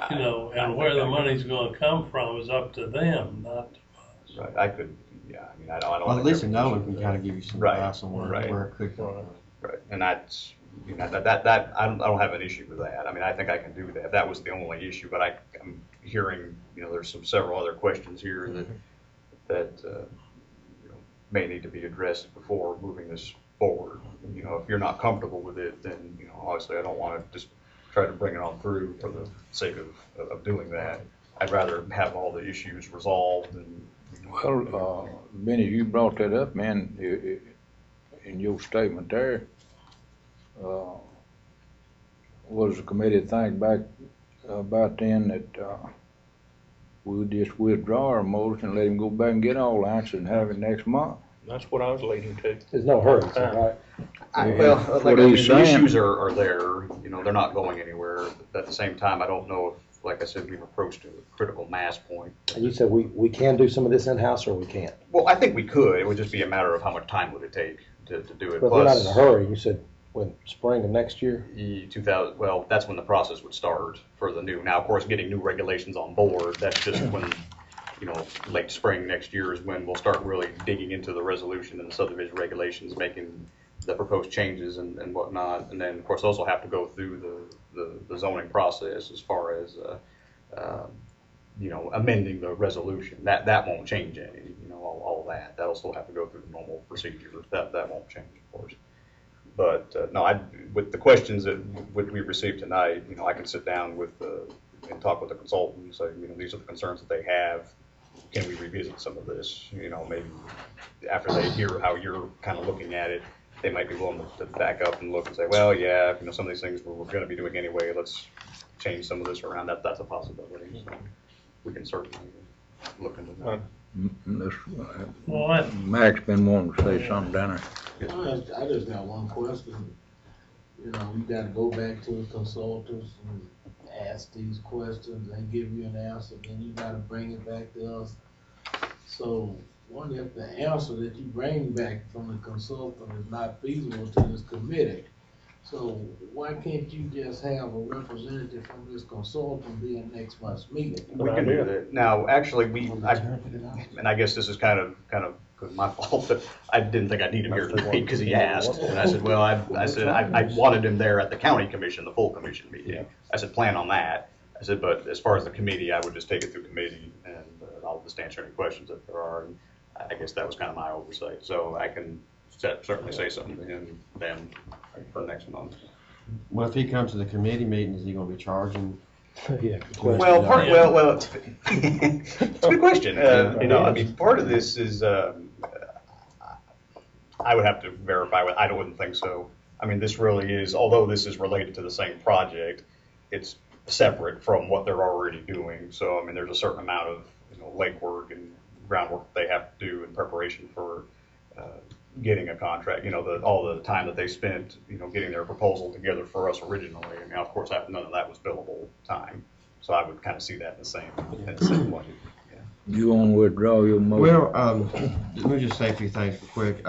And where the money's going to come from is up to them, not to us. Right, I could, yeah, I don't. Well, at least Nolan can kind of give you some advice on where it could go. Right, and that's, that I don't have an issue with that. I think I can do that. That was the only issue, but I'm hearing, there's several other questions here that may need to be addressed before moving this forward. If you're not comfortable with it, then, obviously I don't want to just try to bring it on through for the sake of doing that. I'd rather have all the issues resolved and. well, Benny, you brought that up, man, in your statement there. Was the committee think back about then that we would just withdraw our motion and let him go back and get all the answers and have it next month? That's what I was leading to. There's no hurry, right? The issues are there, they're not going anywhere. But at the same time, I don't know if, like I said, we've approached a critical mass point. And you said we can do some of this in-house or we can't? Well, I think we could. It would just be a matter of how much time would it take to do it. But we're not in a hurry. You said when, spring of next year? Well, that's when the process would start for the new. Now, of course, getting new regulations on board, that's just when late spring next year is when we'll start really digging into the resolution and the subdivision regulations, making the proposed changes and whatnot. And then, of course, those will have to go through the zoning process as far as, amending the resolution. That won't change any, all that. That'll still have to go through the normal procedure. That won't change, of course. But no, with the questions that we received tonight, I can sit down and talk with the consultant and say, these are the concerns that they have. Can we revisit some of this? Maybe after they hear how you're kind of looking at it, they might be willing to back up and look and say, well, yeah, some of these things we're going to be doing anyway. Let's change some of this around. That's a possibility. So we can certainly look into that. Mac's been wanting to say something down there. I just got one question. You got to go back to the consultants and ask these questions and give you an answer. Then you got to bring it back to us. So, wonder if the answer that you bring back from the consultant is not feasible to this committee. So why can't you just have a representative from this consultant be in next month's meeting? We can do that. Now, actually, and I guess this is kind of my fault, but I didn't think I needed him here tonight because he asked. And I said, well, I wanted him there at the county commission, the full commission meeting. Yeah. I said, plan on that. I said, but as far as the committee, I would just take it through committee and I'll just answer any questions if there are. And I guess that was kind of my oversight. So I can certainly say something to him then for next month. Well, if he comes to the committee meeting, is he going to be charging? Yeah. Well, it's a good question. I mean, part of this is I would have to verify. I wouldn't think so. I mean, this really is, although this is related to the same project, it's separate from what they're already doing. So, I mean, there's a certain amount of legwork and groundwork that they have to do in preparation for getting a contract. All the time that they spent, getting their proposal together for us originally. I mean, of course, none of that was billable time. So I would kind of see that in the same way. Yeah. You want to withdraw your motion? Well, let me just say a few things real quick.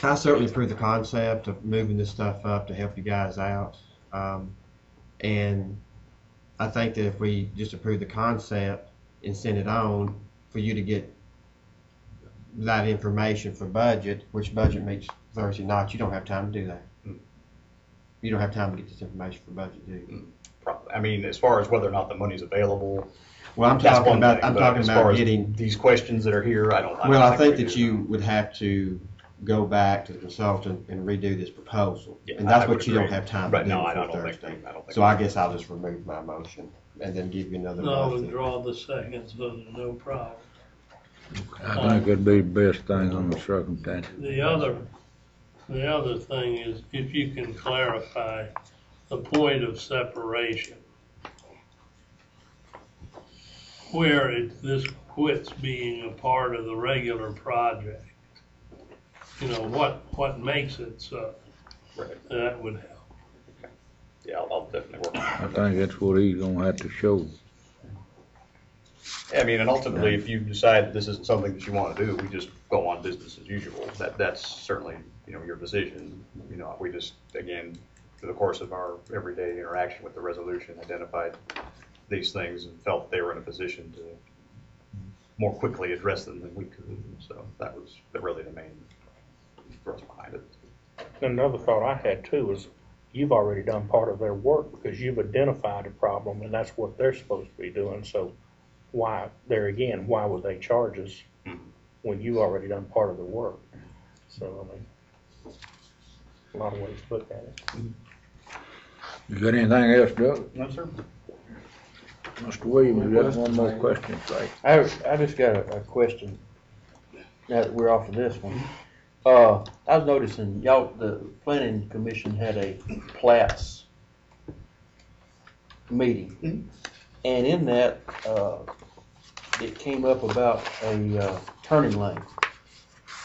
I certainly approve the concept of moving this stuff up to help you guys out. And I think that if we just approve the concept and send it on for you to get that information for budget, which budget meets Thursday night, you don't have time to do that. You don't have time to get this information for budget, do you? I mean, as far as whether or not the money's available. Well, I'm talking about getting these questions that are here. I think that you would have to go back to the consultant and redo this proposal, and that's what you don't have time to do before Thursday. So I guess I'll just remove my motion and then give you another motion. I'll withdraw the second, so there's no problem. I think it'd be the best thing on the circumstances. The other thing is if you can clarify the point of separation, where this quits being a part of the regular project. What makes it so? Right. That would help. Yeah, I'll definitely work on that. I think that's what he's gonna have to show. I mean, and ultimately, if you decide that this isn't something that you want to do, we just go on business as usual. That's certainly, your decision. We just, again, through the course of our everyday interaction with the resolution, identified these things and felt they were in a position to more quickly address them than we could. So that was really the main thrust behind it. Another thought I had too was you've already done part of their work because you've identified a problem and that's what they're supposed to be doing. So why would they charge us when you already done part of the work? So, I mean, a lot of ways to look at it. You got anything else, Doug? No, sir. Mr. Williams, you got one more question, right? I just got a question. Now that we're off of this one, I was noticing the planning commission had a plats meeting, and in that it came up about a turning lane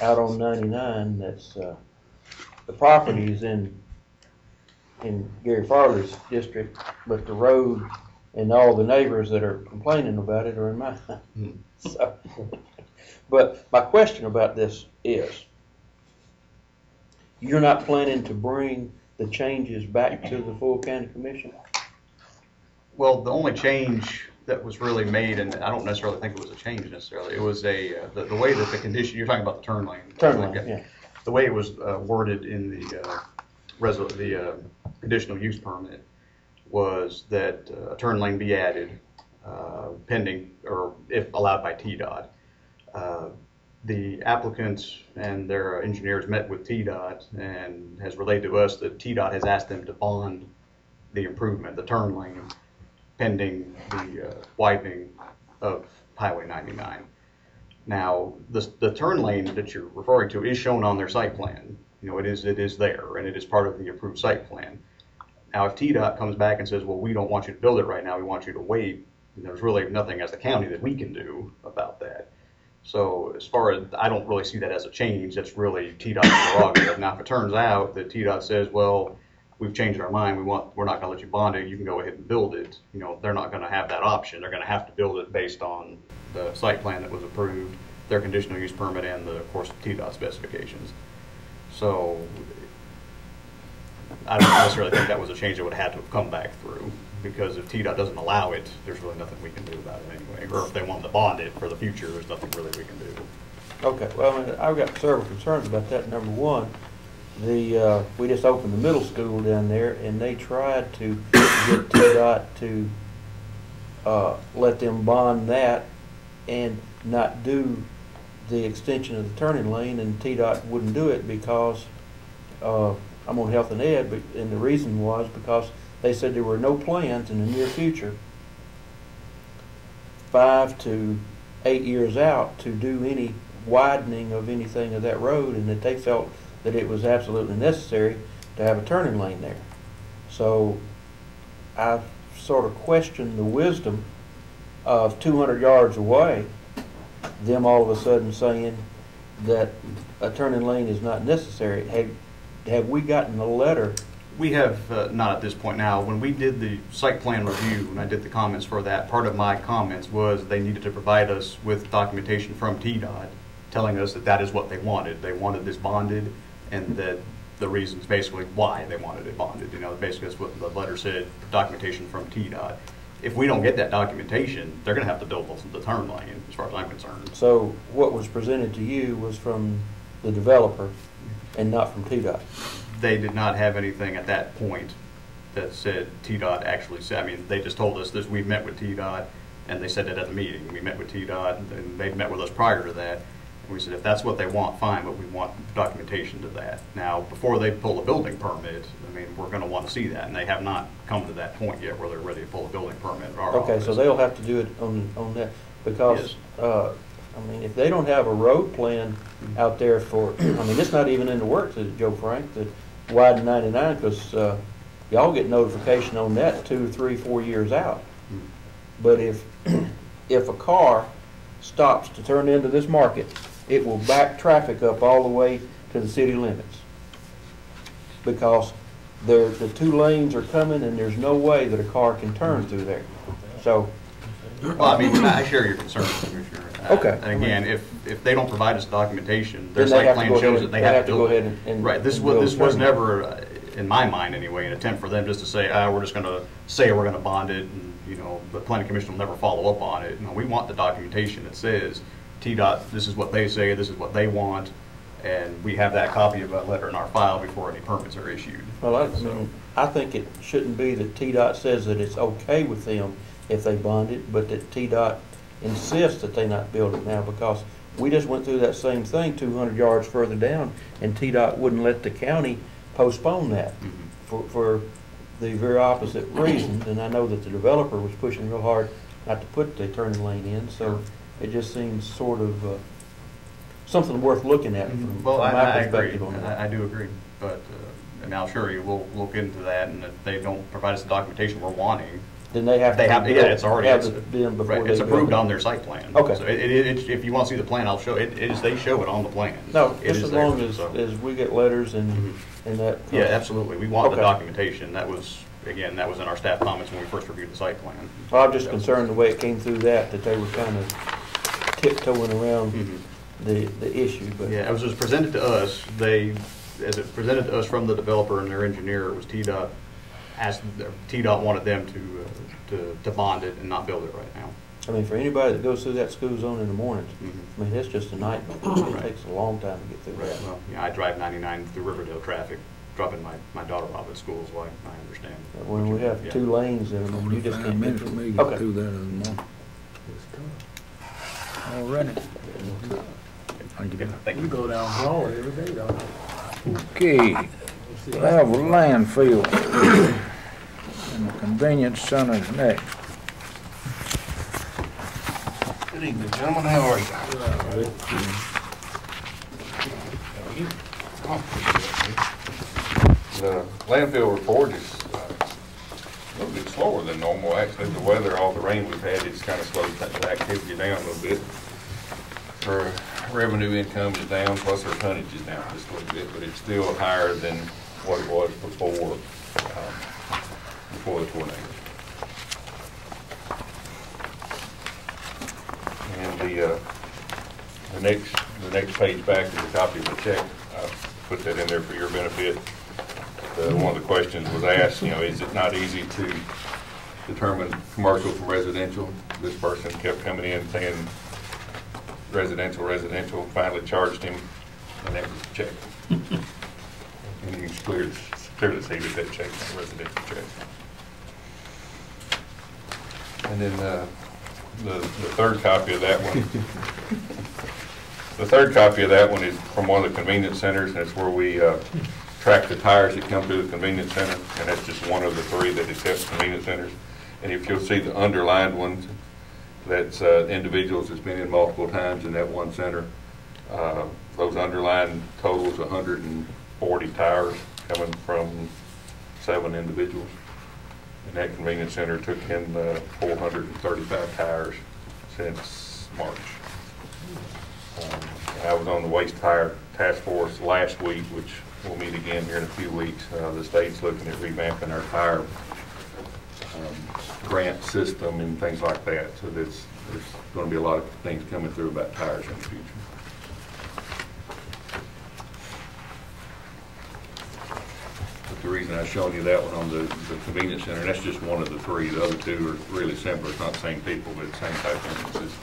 out on 99. That's the property is in Gary Farley's district, but the road and all the neighbors that are complaining about it are in mine. So, but my question about this is, you're not planning to bring the changes back to the full county commission? Well, the only change that was really made, and I don't necessarily think it was a change necessarily. It was the way that the condition, you're talking about the turn lane. Turn lane, yeah. The way it was worded in the conditional use permit was that a turn lane be added pending, or if allowed by TDOT. The applicants and their engineers met with TDOT and has relayed to us that TDOT has asked them to bond the improvement, the turn lane, pending the widening of Highway 99. Now, the turn lane that you're referring to is shown on their site plan. You know, it is there, and it is part of the approved site plan. Now, if TDOT comes back and says, well, we don't want you to build it right now, we want you to wait, there's really nothing as the county that we can do about that. So as far as, I don't really see that as a change. That's really TDOT's prerogative. Now, if it turns out that TDOT says, well, we've changed our mind, we're not going to let you bond it, you can go ahead and build it, you know, they're not going to have that option. They're going to have to build it based on the site plan that was approved, their conditional use permit, and of course, TDOT specifications. So I don't necessarily think that was a change that would have to have come back through, because if TDOT doesn't allow it, there's really nothing we can do about it anyway. Or if they want to bond it for the future, there's nothing really we can do. Okay, well, I mean, I've got several concerns about that. Number one, we just opened the middle school down there, and they tried to get TDOT to let them bond that and not do the extension of the turning lane, and TDOT wouldn't do it because I'm on health and ed, and the reason was because they said there were no plans in the near future, 5 to 8 years out, to do any widening of anything of that road, and that they felt that it was absolutely necessary to have a turning lane there. So I sort of questioned the wisdom of 200 yards away, them all of a sudden saying that a turning lane is not necessary. Have we gotten a letter? We have not at this point. Now, when we did the site plan review, and I did the comments for that, part of my comments was they needed to provide us with documentation from TDOT telling us that that is what they wanted. They wanted this bonded, and that the reasons basically why they wanted it bonded. You know, basically that's what the letter said, documentation from TDOT. If we don't get that documentation, they're going to have to build the turn lane, as far as I'm concerned. So what was presented to you was from the developer and not from TDOT? They did not have anything at that point that said TDOT actually said. I mean, they just told us this. We met with TDOT, and they said that at the meeting. We met with TDOT, and they met with us prior to that. And we said, if that's what they want, fine, but we want documentation to that. Now, before they pull a building permit, I mean, we're going to want to see that, and they have not come to that point yet where they're ready to pull a building permit at our Okay, office. so they'll have to do it on that, because, Yes. I mean, if they don't have a road plan out there for, I mean, it's not even in the works, is it, Joe Frank, that widen 99, because y'all get notification on that 2, 3, 4 years out. But if a car stops to turn into this market, it will back traffic up all the way to the city limits, because the 2 lanes are coming, and there's no way that a car can turn through there. So, well, I mean, I share your concerns, Commissioner. Okay. And again, if they don't provide us documentation, their then they site have to plan go shows ahead, that they have to go ahead and right. This and build was a never, in my mind anyway, an attempt for them just to say, we're just going to say we're going to bond it, and you know, the Planning Commission will never follow up on it. No, we want the documentation that says TDOT, this is what they say, this is what they want, and we have that copy of that letter in our file before any permits are issued. Well, I mean, I think it shouldn't be that TDOT says that it's okay with them if they bond it, but that TDOT insists that they not build it now, because we just went through that same thing 200 yards further down, and TDOT wouldn't let the county postpone that for the very opposite reasons. And I know that the developer was pushing real hard not to put the turning lane in, so it just seems sort of something worth looking at from my perspective on that. I do agree, but and I'll assure you we'll look into that, and if they don't provide us the documentation we're wanting, then they have to yeah, it's already have it done before right, it's approved on their site plan. Okay. So if you want to see the plan, I'll show it. They show it on the plan. No, it just as long as we get letters and that. Yeah, absolutely. We want the documentation. That was in our staff comments when we first reviewed the site plan. Well, I'm just concerned the way it came through that they were kind of tiptoeing around the issue. But yeah, as it was presented to us, as it presented to us from the developer and their engineer, it was TDOT asked, TDOT wanted them to bond it and not build it right now. I mean, for anybody that goes through that school zone in the mornings, I mean, it's just a nightmare. It takes a long time to get through that. Well, yeah, I drive 99 through Riverdale traffic, dropping my daughter off at school, so I understand. When we have 2 lanes in them, you just 5 can't minutes get for me to through. get Okay. through that in the morning. Already. Thank you. Thank We you. go down Broad every day, though. Okay, Bevel landfill and the convenience center is next. Good evening, gentlemen. How are you? The landfill report is a little bit slower than normal. Actually, the weather, all the rain we've had, it's kind of slowed the activity down a little bit. Our revenue income is down, plus our tonnage is down just a little bit, but it's still higher than what it was before the tornado. And the next page back is a copy of the check. I put that in there for your benefit. One of the questions was asked, is it not easy to determine commercial from residential? This person kept coming in saying residential, finally charged him, and that was the check. And you can clearly see that check is a residential check. And then the third copy of that one, is from one of the convenience centers, and it's where we track the tires that come through the convenience center, and that's just one of the 3 that accepts convenience centers. And if you'll see the underlined ones, that's individuals that's been in multiple times in that one center. Those underlined totals 140 tires coming from 7 individuals. And that convenience center took in 435 tires since March. I was on the waste tire task force last week, which we'll meet again here in a few weeks. The state's looking at revamping our tire grant system and things like that. So there's going to be a lot of things coming through about tires in the future. But the reason I've shown you that one on the convenience center, and that's just one of the 3. The other 2 are really similar. It's not the same people, but the same type of things.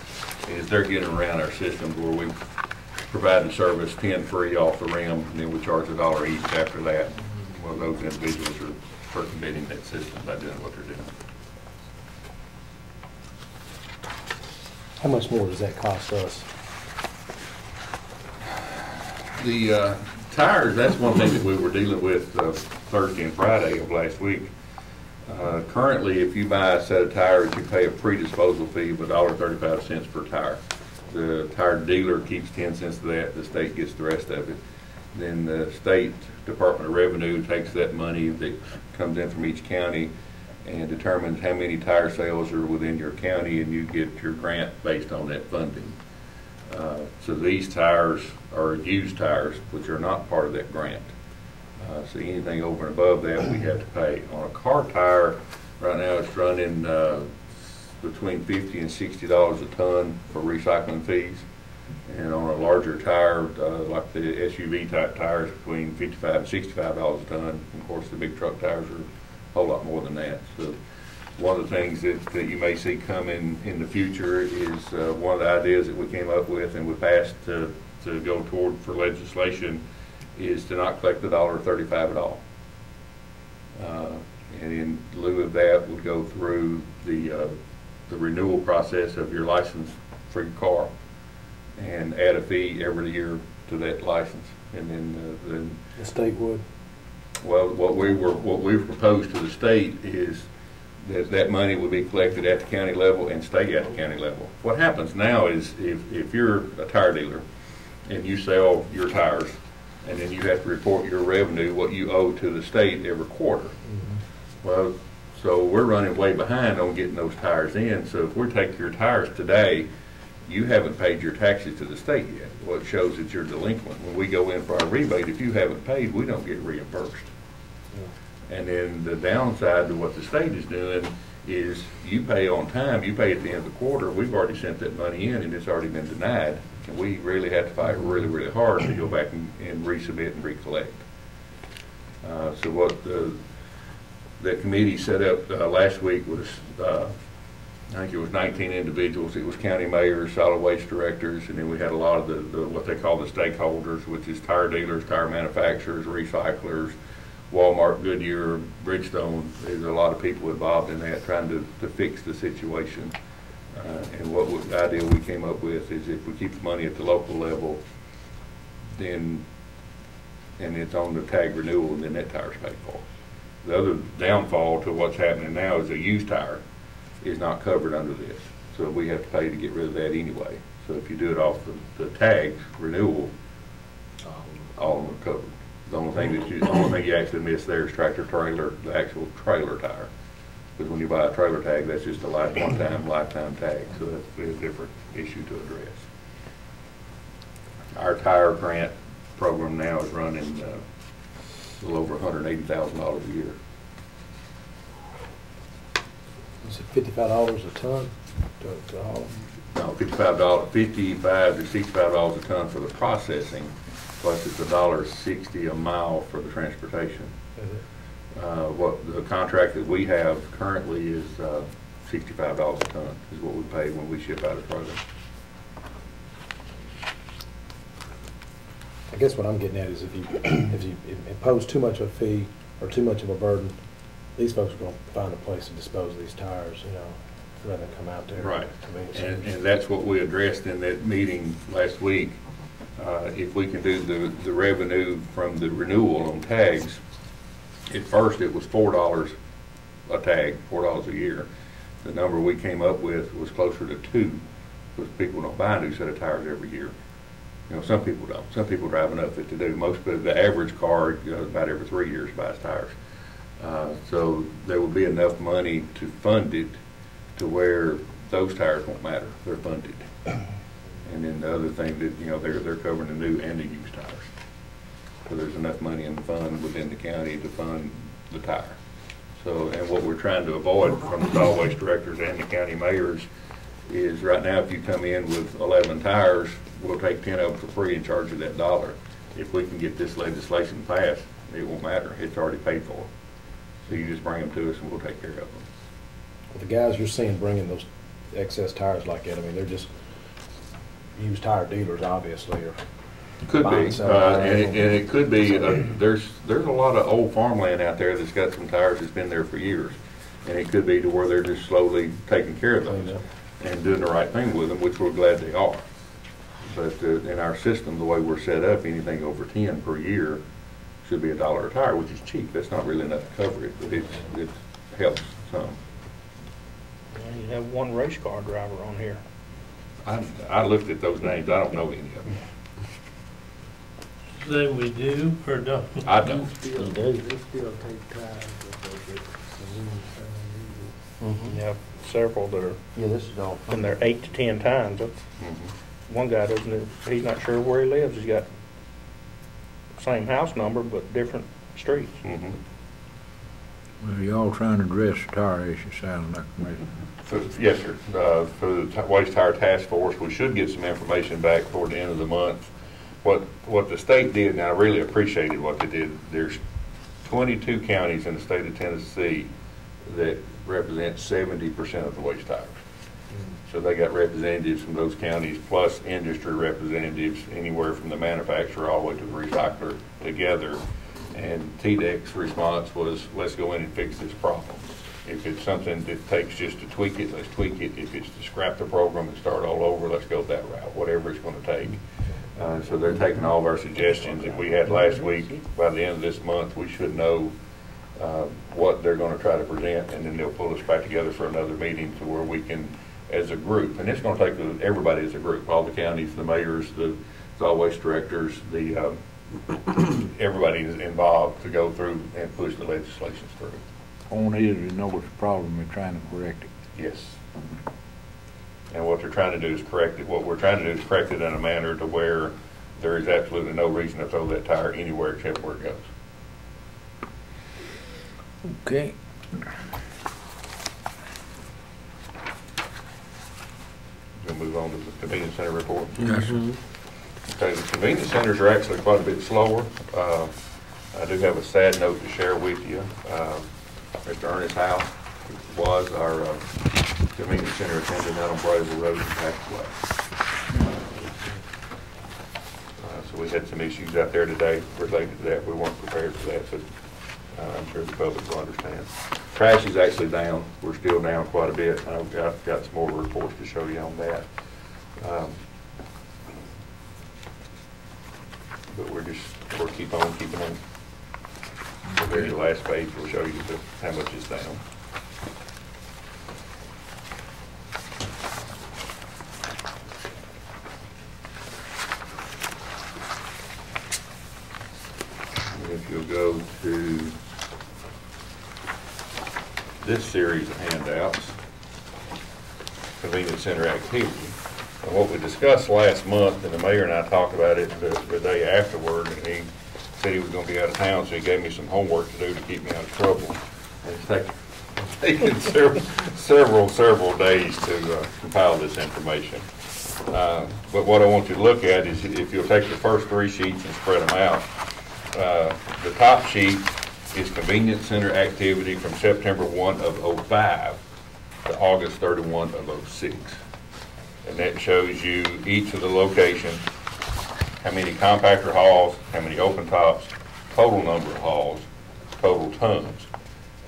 Is they're getting around our systems where we provide the service 10 free off the rim, and then we charge $1 each after that. Well, those individuals are circumventing that system by doing what they're doing. How much more does that cost us? The tires, that's one thing that we were dealing with Thursday and Friday of last week. Currently, if you buy a set of tires, you pay a pre-disposal fee of $1.35 per tire. The tire dealer keeps 10 cents of that, the state gets the rest of it. Then the state Department of Revenue takes that money that comes in from each county and determines how many tire sales are within your county, and you get your grant based on that funding. So these tires are used tires, which are not part of that grant. So anything over and above that, we have to pay. On a car tire, right now it's running between $50 and $60 a ton for recycling fees. And on a larger tire, like the SUV type tires, between $55 and $65 a ton. Of course, the big truck tires are a whole lot more than that. So one of the things that you may see coming in the future is one of the ideas that we came up with and we passed to go toward for legislation is to not collect $1.35 at all. And in lieu of that, would go through the renewal process of your license for your car and add a fee every year to that license. And then The state would? well, what we've proposed to the state is that money would be collected at the county level and stay at the county level. What happens now is if you're a tire dealer and you sell your tires, and then you have to report your revenue, what you owe to the state every quarter. Mm-hmm. Well, so we're running way behind on getting those tires in. So if we take your tires today, you haven't paid your taxes to the state yet. Well, it shows that you're delinquent. When we go in for our rebate, if you haven't paid, we don't get reimbursed. Yeah. And then the downside to what the state is doing is you pay on time, you pay at the end of the quarter, we've already sent that money in and it's already been denied. And we really have to fight really, really hard to go back and resubmit and recollect. So what the that committee set up last week was, I think it was 19 individuals. It was county mayors, solid waste directors, and then we had a lot of the what they call the stakeholders, which is tire dealers, tire manufacturers, recyclers, Walmart, Goodyear, Bridgestone. There's a lot of people involved in that trying to fix the situation. And the idea we came up with is if we keep the money at the local level, then, and it's on the tag renewal, then that tire's paid for. The other downfall to what's happening now is a used tire is not covered under this. So we have to pay to get rid of that anyway. So if you do it off the tag renewal, all of them are covered. The only thing you actually miss there is tractor trailer, the actual trailer tire. Because when you buy a trailer tag, that's just a one-time lifetime tag. So that's a different issue to address. Our tire grant program now is running a little over $180,000 a year. Is it $55 a ton to haul them? No, $55 to $65 a ton for the processing, plus it's $1.60 a mile for the transportation. What the contract that we have currently is $65 a ton is what we pay when we ship out a trailer. I guess what I'm getting at is if you impose too much of a fee or too much of a burden, these folks are going to find a place to dispose of these tires, you know, rather than come out there. Right. And that's what we addressed in that meeting last week. If we can do the revenue from the renewal on tags, at first it was $4 a tag, $4 a year. The number we came up with was closer to $2, because people don't buy a new set of tires every year. You know, some people don't. Some people drive enough that to do. Most of the average car, about every 3 years buys tires. So there would be enough money to fund it to where those tires won't matter. They're funded. And then the other thing that, you know, they're covering the new and the used tires. So there's enough money in the fund within the county to fund the tire. So, and what we're trying to avoid from the solid waste directors and the county mayors is right now, if you come in with 11 tires, we'll take 10 of them for free and charge you that $1. If we can get this legislation passed, it won't matter. It's already paid for. So you just bring them to us and we'll take care of them. The guys you're seeing bringing those excess tires like that, I mean, they're just used tire dealers, obviously. Or could be, and it could be, there's a lot of old farmland out there that's got some tires that's been there for years. And it could be to where they're just slowly taking care of those and doing the right thing with them, which we're glad they are. But in our system, the way we're set up, anything over 10 per year should be $1 a tire, which is cheap. That's not really enough to cover it, but it helps some. Well, you have one race car driver on here. I looked at those names. I don't know any of them. Say we do or don't? I don't. They still take tires. You have several that are Yeah, this is all. in there 8 to 10 times. That's, one guy doesn't, he's not sure where he lives. He's got the same house number, but different streets. Well, y'all trying to address the tire issue, sounds like me. Yes, sir. For the Waste Tire Task Force, we should get some information back toward the end of the month. What the state did, and I really appreciated what they did, there's 22 counties in the state of Tennessee that represent 70% of the waste tires. So they got representatives from those counties plus industry representatives anywhere from the manufacturer all the way to the recycler together. And TDEC's response was, let's go in and fix this problem. If it's something that takes just to tweak it, let's tweak it. If it's to scrap the program and start all over, let's go that route, whatever it's going to take. So they're taking all of our suggestions that we had last week. By the end of this month, we should know what they're going to try to present, and then they'll pull us back together for another meeting to where we can, as a group, and it's going to take everybody as a group, all the counties, the mayors, the solid waste directors, the everybody is involved to go through and push the legislation through. On is we know it's a problem, we're trying to correct it. Yes. And what they're trying to do is correct it. What we're trying to do is correct it in a manner to where there is absolutely no reason to throw that tire anywhere except where it goes. Okay. We'll move on to the convenience center report. Yes, sir. Okay, the convenience centers are actually quite a bit slower. I do have a sad note to share with you. Mr. Ernest House was our convenience center attendant out on Bevel Road and passed away. So we had some issues out there today related to that. We weren't prepared for that, but I'm sure the public will understand. Trash is actually down. We're still down quite a bit. I've got some more reports to show you on that. But we'll keep on keeping on. The very last page will show you how much is down. If you'll go to this series of handouts, Convenience Center Activity, and what we discussed last month, and the mayor and I talked about it the day afterward, and he said he was going to be out of town, so he gave me some homework to do to keep me out of trouble. And it's taken several days to compile this information. But what I want you to look at is, if you'll take the first 3 sheets and spread them out, the top sheet is Convenience Center Activity from September 1 of 05 to August 31 of 06. And that shows you each of the locations, how many compactor hauls, how many open tops, total number of hauls, total tons.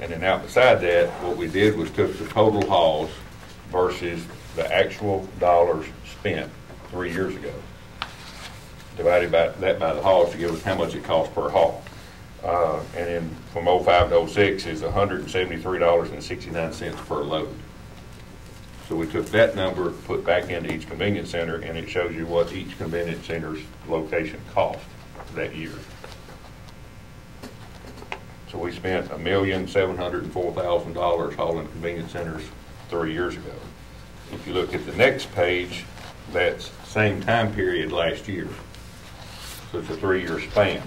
And then out beside that, what we did was took the total hauls versus the actual dollars spent 3 years ago. Divided that by the hauls to give us how much it costs per haul. And then from 05 to 06 is $173.69 per load. So we took that number, put back into each convenience center, and it shows you what each convenience center's location cost that year. So we spent $1,704,000 hauling convenience centers 3 years ago. If you look at the next page, that's same time period last year. So it's a 3-year span.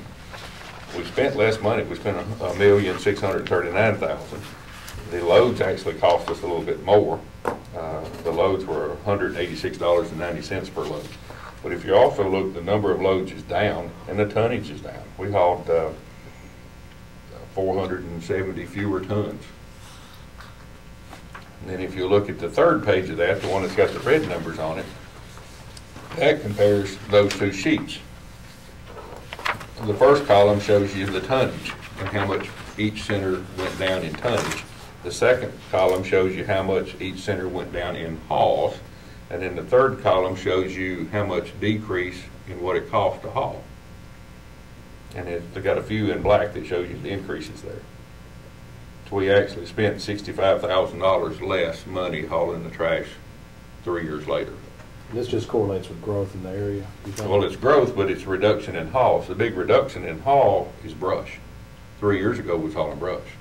We spent less money. We spent $1,639,000. The loads actually cost us a little bit more. The loads were $186.90 per load. But if you also look, the number of loads is down and the tonnage is down. We hauled 470 fewer tons. And then if you look at the third page of that, the one that's got the red numbers on it, that compares those 2 sheets. The first column shows you the tonnage and how much each center went down in tonnage. The second column shows you how much each center went down in hauls. And then the third column shows you how much decrease in what it costs to haul. And they've got a few in black that shows you the increases there. So we actually spent $65,000 less money hauling the trash 3 years later. This just correlates with growth in the area. Well, it's growth, but it's reduction in hauls. The big reduction in haul is brush. 3 years ago, we was hauling brush.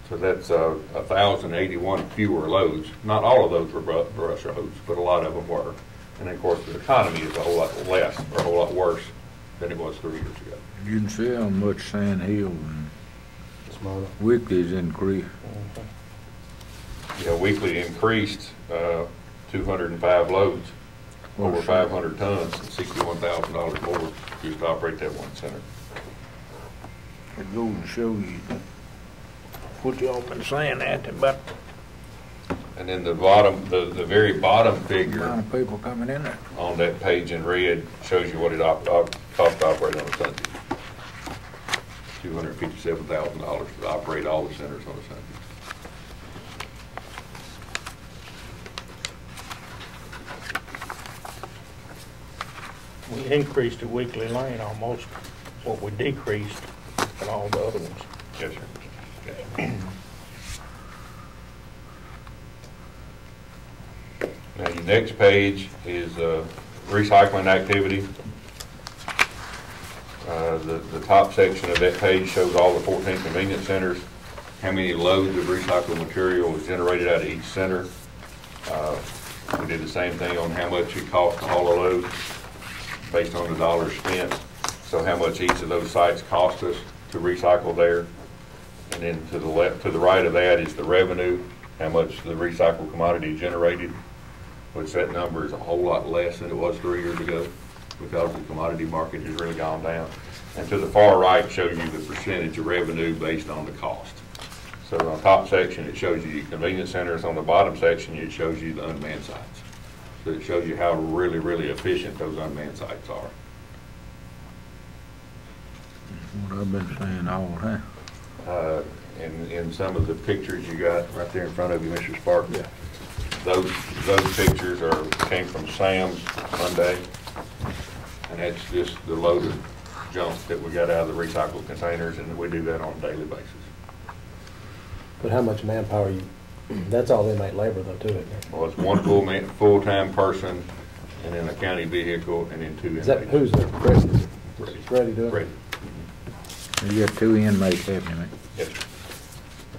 So that's 1,081 fewer loads. Not all of those were brush loads, but a lot of them were. And then, of course, the economy is a whole lot less, or a whole lot worse than it was 3 years ago. You can see how much Sand Hill and Weekly's increased. Yeah, Weekly increased 205 loads, over 500 tons, and $61,000 more just to operate that one center. It goes to show you what y'all been saying that, but And then the bottom, the very bottom a figure lot of people coming in there. on that page in red shows you what it costs to operate on a Sunday. $257,000 to operate all the centers on a Sunday. We increased the weekly lane almost what we decreased in all the other ones. Yes, sir. Yes, sir. Now, your next page is recycling activity. The top section of that page shows all the 14 convenience centers, how many loads of recycled material was generated out of each center. We did the same thing on how much it cost to haul a load based on the dollars spent. So how much each of those sites cost us to recycle there. And then to the left, to the right of that is the revenue, how much the recycled commodity generated, which that number is a whole lot less than it was 3 years ago because the commodity market has really gone down. And to the far right shows you the percentage of revenue based on the cost. So on the top section, it shows you your convenience centers. On the bottom section, it shows you the unmanned sites. So it shows you how really, really efficient those unmanned sites are. What I've been saying all the time. In some of the pictures you got right there in front of you, Mr. Spark. Yeah. Those pictures came from Sam's Monday, and that's just the loaded junk that we got out of the recycled containers, and we do that on a daily basis. But how much manpower that's all inmate labor though too, isn't it? Well, it's one full-time person, and then a county vehicle, and then 2 inmates. Is that, who's the Freddie? Freddie doing it? Freddie. You got 2 inmates, haven't you, man? Yes, sir.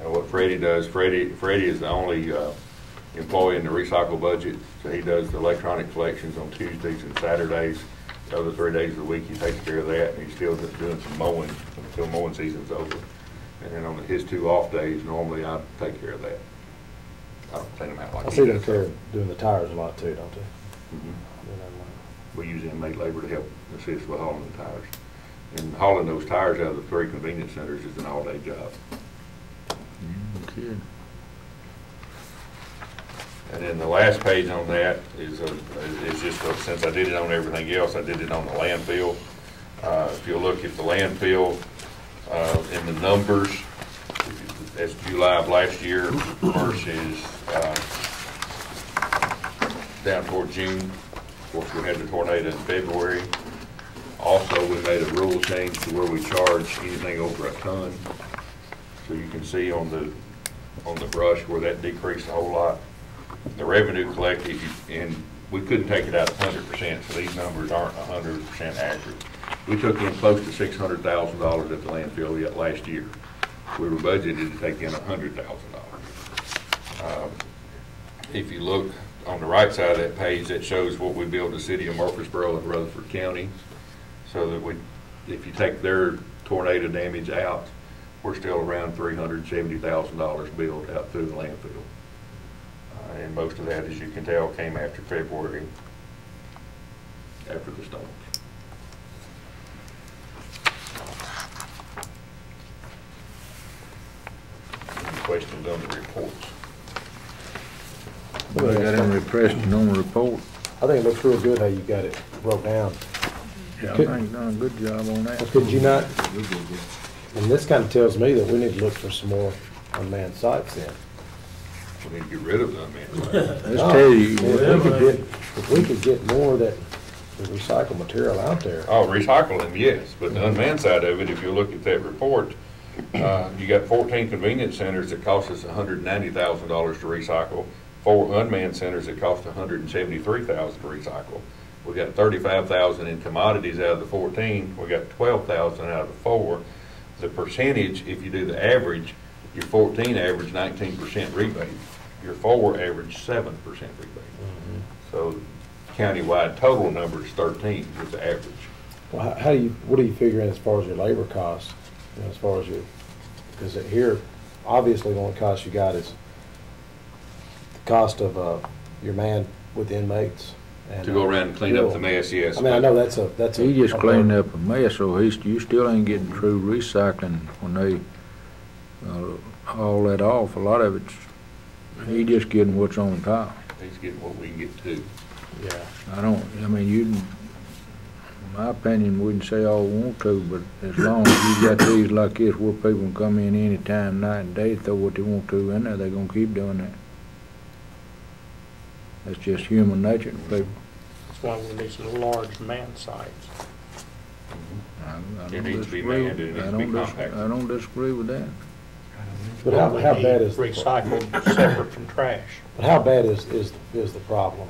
Now, what Freddie does, Freddie is the only employee in the recycle budget, so he does the electronic collections on Tuesdays and Saturdays. The other 3 days of the week, he takes care of that, and he's still doing some mowing until mowing season's over. And then on his 2 off days, normally I take care of that. I don't send him out like I he see them does. doing the tires a lot too, don't they? We use inmate labor to help assist with hauling the tires. And hauling those tires out of the 3 convenience centers is an all-day job. Kid. And then the last page on that is just, since I did it on everything else, I did it on the landfill. If you look at the landfill, in the numbers, that's July of last year versus down toward June. Of course, we had the tornado in February. Also, we made a rule change to where we charge anything over a ton. So you can see on the brush where that decreased a whole lot. The revenue collected, and we couldn't take it out 100%, so these numbers aren't 100% accurate. We took in close to $600,000 at the landfill yet last year. We were budgeted to take in $100,000. If you look on the right side of that page, that shows what we billed the city of Murfreesboro and Rutherford County. So that if you take their tornado damage out, we're still around $370,000 billed out through the landfill. And most of that, as you can tell, came after February, after the storms. Any questions on the reports? Well, I got him repressed on the report. I think it looks real good how you got it broke down. Yeah, I think you done a good job on that. Well, could you not, and this kind of tells me that we need to look for some more unmanned sites then. We need to get rid of the unmanned sites. Let's tell you, If we could get more of that, the recycled material out there. Oh, recycling, yes, but the unmanned side of it, if you look at that report, you got 14 convenience centers that cost us $190,000 to recycle, 4 unmanned centers that cost $173,000 to recycle. We got $35,000 in commodities out of the 14. We got $12,000 out of the 4. The percentage, if you do the average, your 14 average 19% rebate. Your 4 average 7% rebate. So countywide total number is 13 is the average. Well, what do you figure in as far as your labor costs? You know, as far as because here, obviously the only cost you got is the cost of your man with inmates. And, To go around and clean up the mess, yes. I mean, I know that's a. he just cleaned up a mess, so you still ain't getting true recycling when they haul that off. A lot of it's, he just getting what's on top. He's getting what we can get to. Yeah. In my opinion, we can say all we want to, but as long as you got these like this where people can come in any time, night and day, throw what they want to in there, they're gonna keep doing that. That's just human nature to people. That's why we need some large man sites. It needs to be manned, it needs to be compacted. I don't disagree with that. But how bad is recycled separate from trash? But how bad is the problem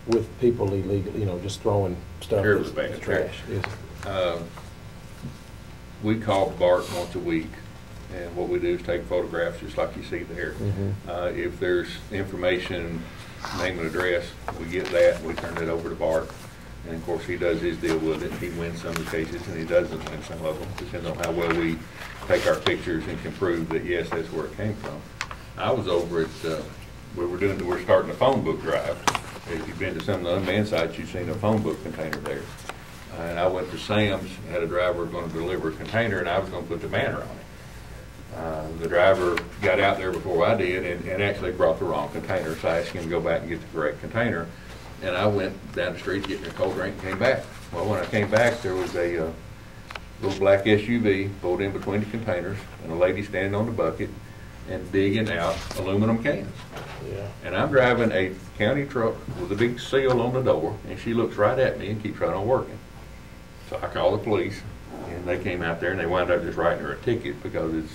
with people illegally, just throwing stuff Terribly in bad. the trash? Is it? We call BART once a week, and what we do is take photographs just like you see there. If there's information, name and address, we get that, we turn it over to BART, and of course he does his deal with it. He wins some of the cases and he doesn't win some of them, depending on how well we take our pictures and can prove that yes, that's where it came from. I was over at, we're starting a phone book drive. If you've been to some of the unmanned sites, you've seen a phone book container there. And I went to Sam's, had a driver going to deliver a container, and I was going to put the banner on it. The driver got out there before I did and actually brought the wrong container, so I asked him to go back and get the correct container. And I went down the street getting a cold drink and came back. Well, when I came back, there was a little black SUV pulled in between the containers and a lady standing on the bucket and digging out aluminum cans. Yeah. And I'm driving a county truck with a big seal on the door, and she looks right at me and keeps right on working. So I called the police, and they came out there, and they wound up just writing her a ticket because it's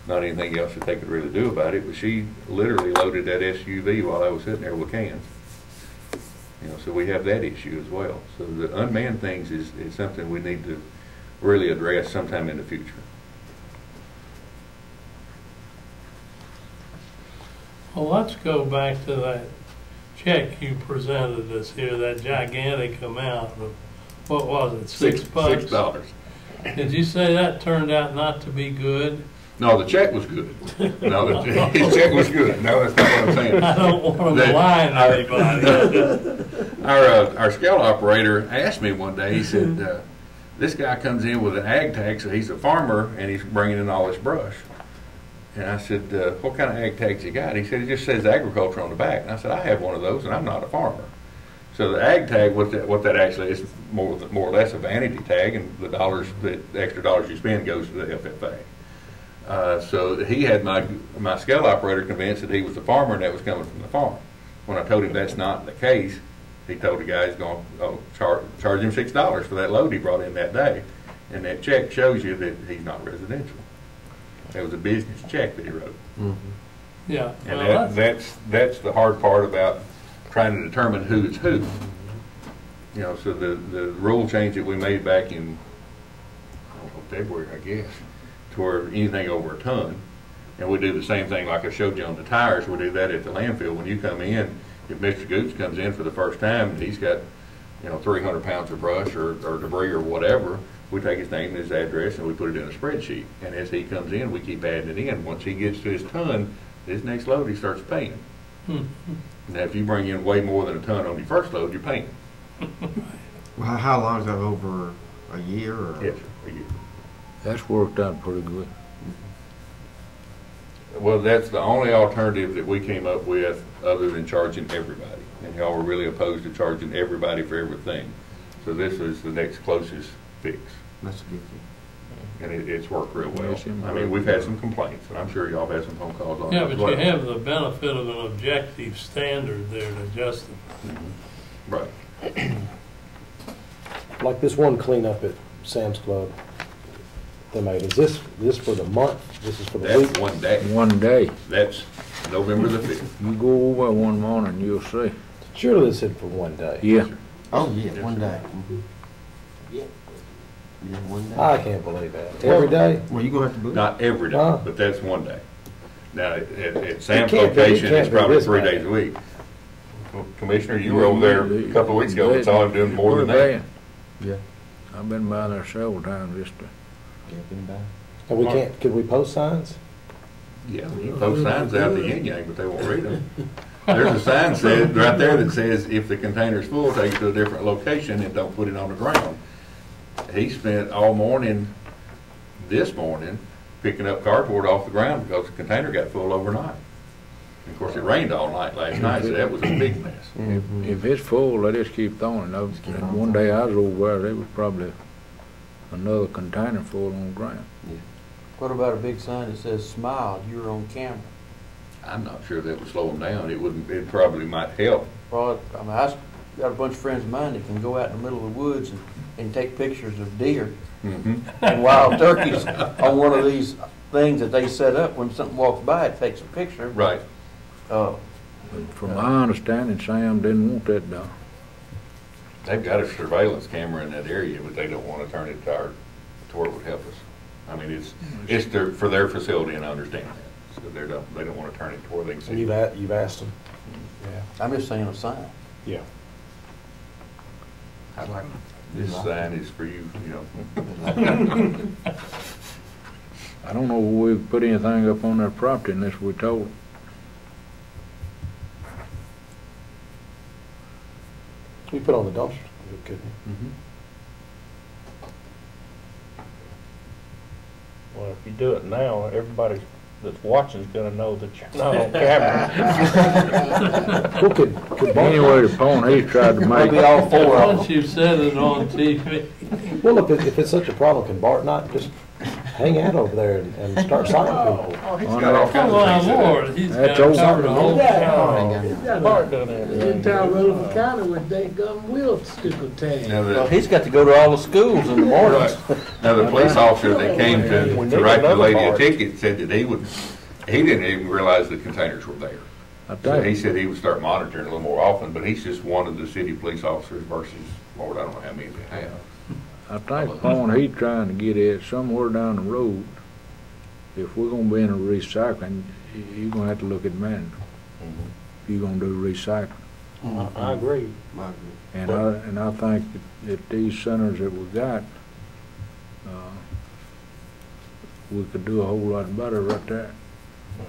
not anything else that they could really do about it. But she literally loaded that SUV while I was sitting there with cans. You know, so we have that issue as well. So the unmanned things is something we need to really address sometime in the future. Well, let's go back to that check you presented us here, that gigantic amount of, what was it, $6? $6. Did you say that turned out not to be good? No, the check was good. No, his check was good. No, that's not what I'm saying. I don't want to malign anybody. Our scale operator asked me one day, he said, this guy comes in with an ag tag, so he's a farmer, and he's bringing in all this brush. And I said, what kind of ag tags you got? He said, it just says agriculture on the back. And I said, I have one of those, and I'm not a farmer. So the ag tag, what that actually is, more or less a vanity tag, and the extra dollars you spend goes to the FFA. So he had my scale operator convinced that he was the farmer and that was coming from the farm. When I told him that's not the case, he told the guy he's going to charge him $6 for that load he brought in that day. And that check shows you that he's not residential. It was a business check that he wrote. Mm-hmm. Yeah. And well, that's the hard part about trying to determine who's who. You know, so the rule change that we made back in February, I guess, to where anything over a ton, and we do the same thing like I showed you on the tires, we do that at the landfill. When you come in, if Mr. Gooch comes in for the first time and he's got, 300 pounds of brush or debris or whatever, we take his name and his address and we put it in a spreadsheet. And as he comes in, we keep adding it in. Once he gets to his ton, his next load he starts paying. Now, if you bring in way more than a ton on your first load, you're paying. Well, how long is that, over a year? Or? Yes, a year. That's worked out pretty good. Well, that's the only alternative that we came up with other than charging everybody. And y'all were really opposed to charging everybody for everything. So this is the next closest fix. That's a good thing. And it's worked real well. I mean, we've had some complaints, and I'm sure y'all have had some phone calls on it. yeah, as but well. you have the benefit of an objective standard there to justify. Right. Like this one cleanup at Sam's Club they made, is this for the month? This is for the week? That's one day. One day. That's November the 5th. You go over one morning, you'll see. Surely this is for one day. Yeah. Oh, yeah, one day. Yeah, one day. I can't believe that. Every day? Well, you're going to have to book. Not every day, Huh? but that's one day. Now, at Sam's can't be- it location, can't it's be probably this 3 bad. days a week. Well, Commissioner, you were over there a couple of weeks ago, and saw him doing more than that. Yeah. I've been by there several times just to. And we can't, could we post signs? Yeah, you can post signs out the yin yang, but they won't read them. There's a sign said right there that says, if the container's full, take it to a different location and don't put it on the ground. He spent all morning, this morning, picking up cardboard off the ground because the container got full overnight. And of course, it rained all night last night, so that was a big mess. If it's full, they just keep throwing it. And one day I was over there, there was probably another container full on the ground. What about a big sign that says "Smile, you're on camera"? I'm not sure that would slow them down. It probably might help. Well, I mean, I've got a bunch of friends of mine that can go out in the middle of the woods and take pictures of deer and wild turkeys on one of these things that they set up. When something walks by, it takes a picture. Right. But from my understanding, Sam didn't want that done. They've got a surveillance camera in that area, but they don't want to turn it to where it would help us. I mean, it's for their facility, and I understand that. So they don't want to turn it to where they can see. And you've asked them? Yeah. I'm just saying a sign. Yeah. I'd like, this sign is for you, I don't know if we've put anything up on their property unless we told them. We put on the dumpster, couldn't we? Well, if you do it now, everybody that's watching is gonna know that you're not on camera. Who could Bart, Anyway, the point he tried to make. Maybe all four of them. Once you said it on TV. well, if it's such a problem, can Bart not just hang out over there and start signing people? Oh, he's Oh, got all no. kinds Well, of things to do. Lord, he's That's got old. covered the whole Bart done everything. In town, Rutherford County, where they gun will stick a tag. Now, Well, the, he's got to go to all the schools in the mornings. now, the police officer that came We to need write the another lady a Bart. ticket said that he didn't even realize the containers were there. I So he think, said he would start monitoring a little more often, but he's just one of the city police officers versus, Lord, I don't know how many they have. I think the point he trying to get at, somewhere down the road, if we're gonna be in a recycling, you're gonna have to look at management. If you're gonna do recycling. I agree. And I think that these centers that we got, we could do a whole lot better right there.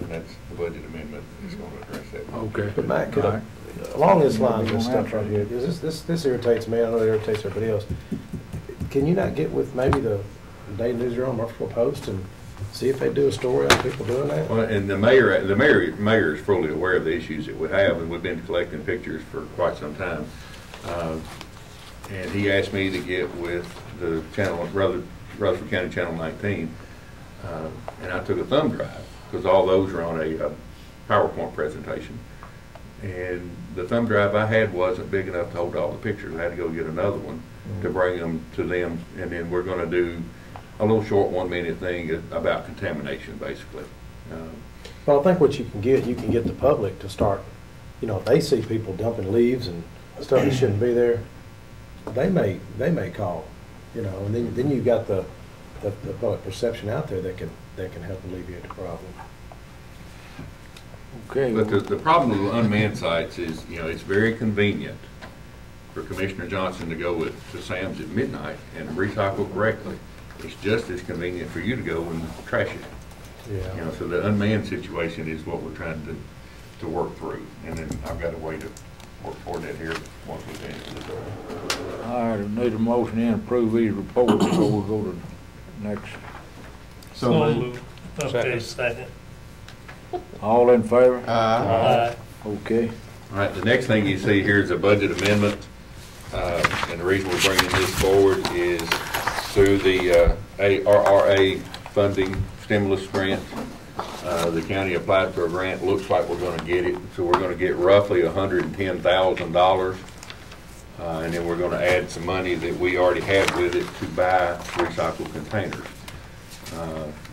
And that's the budget amendment is going to address that. Okay. But Matt, could All I, right. along this line, this stuff right here, because this irritates me, I know it irritates everybody else. Can you not get with maybe the Day Newsroom, Murfreesboro Post, and see if they do a story on people doing that? Well, and the mayor is fully aware of the issues that we have, and we've been collecting pictures for quite some time. And he asked me to get with the channel, Rutherford County Channel 19, and I took a thumb drive, because all those are on a PowerPoint presentation. And the thumb drive I had wasn't big enough to hold all the pictures. I had to go get another one to bring them to them, and then we're going to do a little short 1-minute thing about contamination, basically. Well, I think what you can get the public to start, if they see people dumping leaves and stuff that shouldn't be there, they may call, and then you got the public perception out there that can help alleviate the problem. Okay. But the problem with unmanned sites is, it's very convenient for Commissioner Johnson to go to Sam's at midnight and recycle correctly. It's just as convenient for you to go and trash it. Yeah. So the unmanned situation is what we're trying to work through. And then I've got a way to work toward that here once we finish this. All right, I need a motion in, approve these reports before we go to the next. So moved. Okay, second. All in favor? Aye. Okay. All right, the next thing you see here is a budget amendment. And the reason we're bringing this forward is through the ARRA funding stimulus grant. The county applied for a grant. Looks like we're going to get it. So we're going to get roughly $110,000. And then we're going to add some money that we already had with it to buy recycled containers.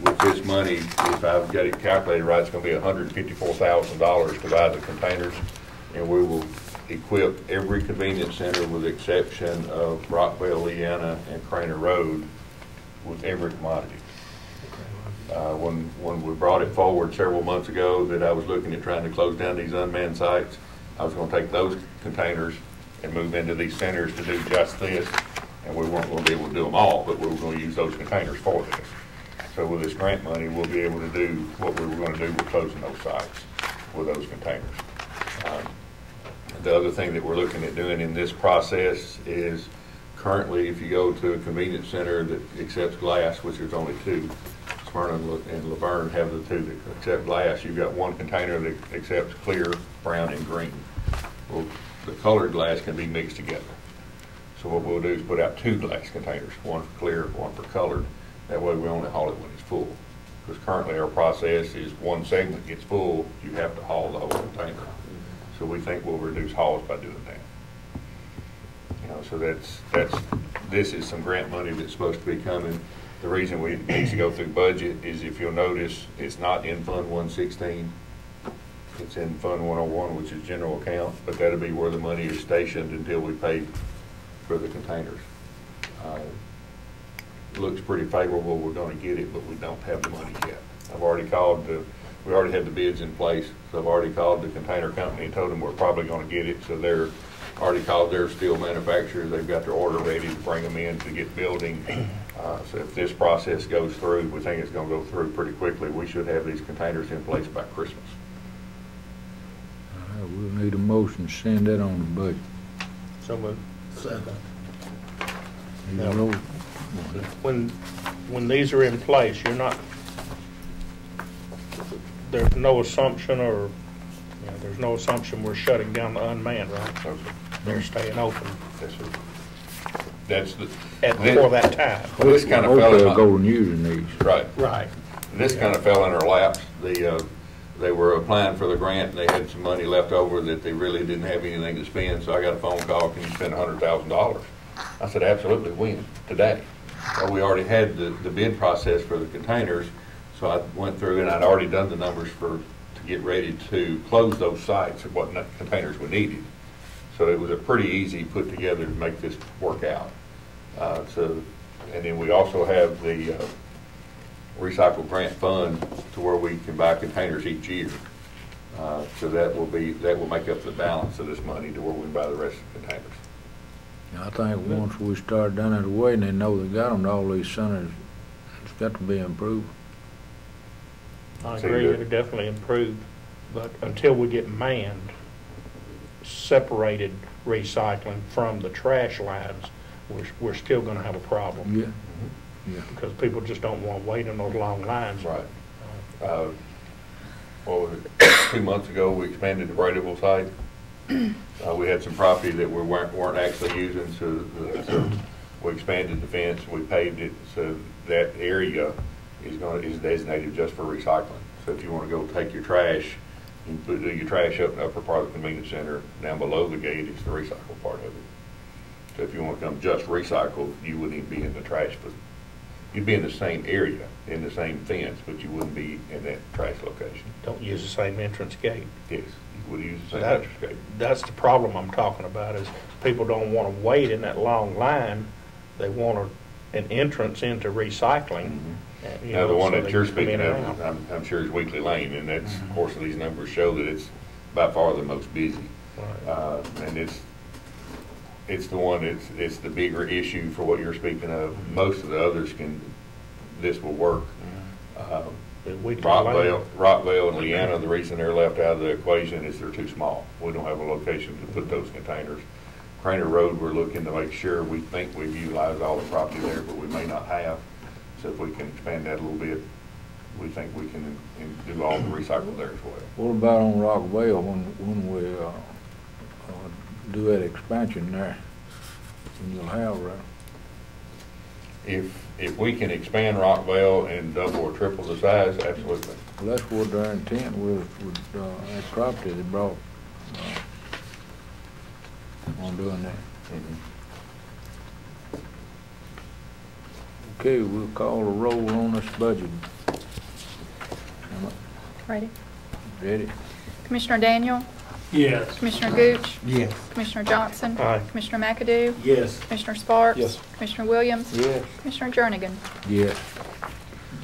With this money, if I've got it calculated right, it's going to be $154,000 to buy the containers, and we will equip every convenience center with the exception of Rockville, Leanna, and Craner Road with every commodity. When we brought it forward several months ago that I was looking at trying to close down these unmanned sites, I was going to take those containers and move into these centers to do just this, and we weren't going to be able to do them all, but we were going to use those containers for this. So with this grant money, we'll be able to do what we were going to do with closing those sites with those containers. The other thing that we're looking at doing in this process is currently if you go to a convenience center that accepts glass, which there's only two, Smyrna and Laverne have the two that accept glass, you've got one container that accepts clear, brown, and green. Well, the colored glass can be mixed together. So what we'll do is put out two glass containers, one for clear, one for colored. That way we only haul it when it's full. Because currently our process is one segment gets full, you have to haul the whole container. So we think we'll reduce hauls by doing that. So this is some grant money that's supposed to be coming. The reason we need to go through budget is if you'll notice, it's not in Fund 116. It's in Fund 101, which is general account, but that'll be where the money is stationed until we pay for the containers. Looks pretty favorable, we're going to get it, but we don't have the money yet. I've already called we already have the bids in place, so I've already called the container company and told them we're probably going to get it, so they're already called their steel manufacturers, they've got their order ready to bring them in to get building. So if this process goes through, we think it's going to go through pretty quickly, we should have these containers in place by Christmas. We'll need a motion to send that on the budget. So moved. Second. Need a roll. When when these are in place, you're not, there's no assumption or, there's no assumption we're shutting down the unmanned, right? So, They're staying open Yes, sir. That's the. for that time. Well, this kind of Hopefully fell they'll in, go to using these. right. Right. This kind of fell in our laps. They were applying for the grant and they had some money left over that they really didn't have anything to spend. So I got a phone call, can you spend $100,000? I said, absolutely, when? Today. Well, we already had the bid process for the containers. So I went through and I'd already done the numbers to get ready to close those sites of what containers we needed. So it was a pretty easy put together to make this work out. And then we also have the recycle grant fund to where we can buy containers each year. So that will make up the balance of this money to where we can buy the rest of the containers. I think once we start down that way and they know they got them to all these centers, it's got to be improved. I agree, it'll definitely improve, but until we get manned, separated recycling from the trash lines, we're still gonna have a problem. Yeah. Yeah. Because people just don't want to wait in those long lines. Right. Well, 2 months ago, we expanded the Bradyville site. We had some property that we weren't actually using, so we expanded the fence, we paved it, so that area is designated just for recycling. So if you want to go take your trash, you can do your trash up in the upper part of the convenience center. Down below the gate is the recycle part of it. So if you want to come just recycle, you wouldn't even be in the trash, but you'd be in the same area, in the same fence, but you wouldn't be in that trash location. Don't use the same entrance gate. Yes, you would use the same That- entrance gate. That's the problem I'm talking about, is people don't want to wait in that long line. They want an entrance into recycling. Now, the one so that they you're can come speaking in and of, out. I'm sure is Weekly Lane, and that's, of course, these numbers show that it's by far the most busy. Right. And it's the one, it's the bigger issue for what you're speaking of. Most of the others this will work. Rockville and Leanna, the reason they're left out of the equation is they're too small. We don't have a location to put those containers. Craner Road, we're looking to make sure, we think we've utilized all the property there, but we may not have. So if we can expand that a little bit, we think we can do all the recycle there as well. What about on Rockville when we do that expansion there? And you'll have, right? If we can expand Rockville and double or triple the size, absolutely. Well, that's what their intent was with that property they brought on doing that. Okay, we'll call a roll on this budget. Ready? Ready? Commissioner Daniel? Yes. Commissioner Gooch? Yes. Commissioner Johnson? Aye. Commissioner McAdoo? Yes. Commissioner Sparks? Yes. Commissioner Williams? Yes. Commissioner Jernigan? Yes.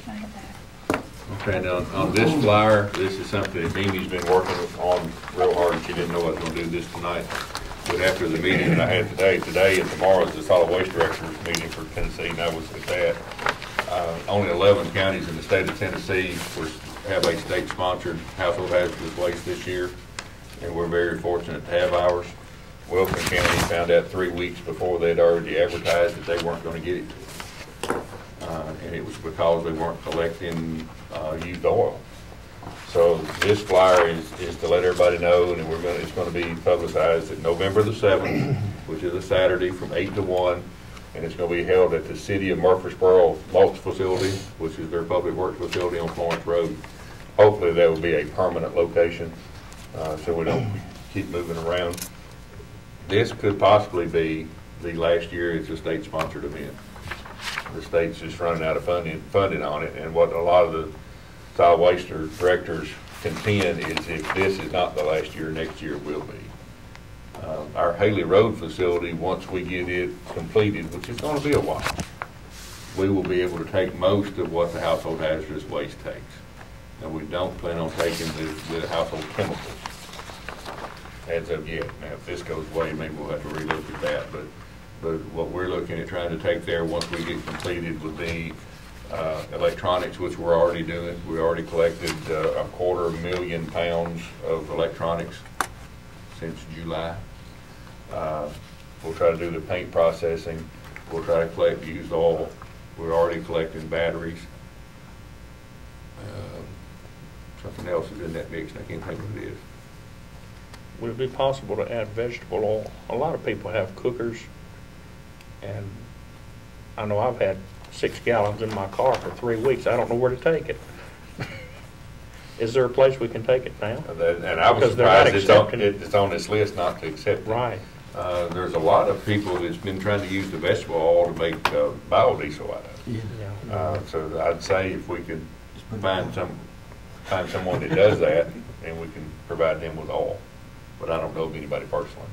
Can I have that? Okay, now, on this flyer, this is something that Mimi's been working on real hard, and she didn't know I was gonna do this tonight. But after the meeting that I had today and tomorrow is the solid waste directors meeting for Tennessee, and I was at that. Only 11 counties in the state of Tennessee have a state-sponsored household hazardous waste this year, and we're very fortunate to have ours. Wilson County found out 3 weeks before they'd already advertised that they weren't gonna get it. And it was because they weren't collecting used oil. So this flyer is to let everybody know, and it's gonna be publicized at November the 7th, which is a Saturday from 8 to 1, and it's gonna be held at the City of Murfreesboro mulch facility, which is their public works facility on Florence Road. Hopefully that will be a permanent location, so we don't keep moving around. This could possibly be the last year it's a state-sponsored event. The state's just running out of funding on it, and what a lot of the solid waste directors contend is if this is not the last year, next year will be. Our Haley Road facility, once we get it completed, which is going to be a while, we will be able to take most of what the household hazardous waste takes. And we don't plan on taking the household chemicals as of yet. Now, if this goes away, maybe we'll have to relook at that, but what we're looking at trying to take there once we get completed would be electronics, which we're already doing. We already collected 250,000 pounds of electronics since July. We'll try to do the paint processing. We'll try to collect used oil, We're already collecting batteries. Something else is in that mix, and I can't think what it is. Would it be possible to add vegetable oil? A lot of people have cookers, and I know I've had 6 gallons in my car for 3 weeks. I don't know where to take it. Is there a place we can take it now? And I was Because they're not surprised it's on this list not to accept it. Right. There's a lot of people that's been trying to use the vegetable oil to make biodiesel out of it. Yeah. So I'd say if we could find someone that does that, and we can provide them with oil. But I don't know of anybody personally.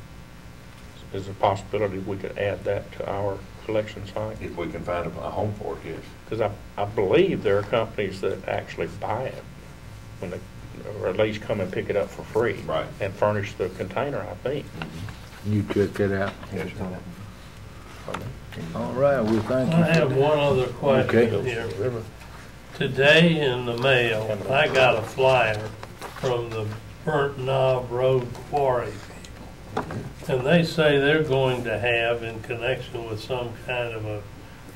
Is there a possibility we could add that to our collection site? If we can find a home for it, yes. Because I believe there are companies that actually buy it when they, or at least come and pick it up for free. Right. And furnish the container, I think. You check that out. Yes, sir. All right, well, thank you. I have one other question Okay. here. Today in the mail, I got a flyer from the Burnt Knob Road Quarry people. And they say they're going to have, in connection with some kind of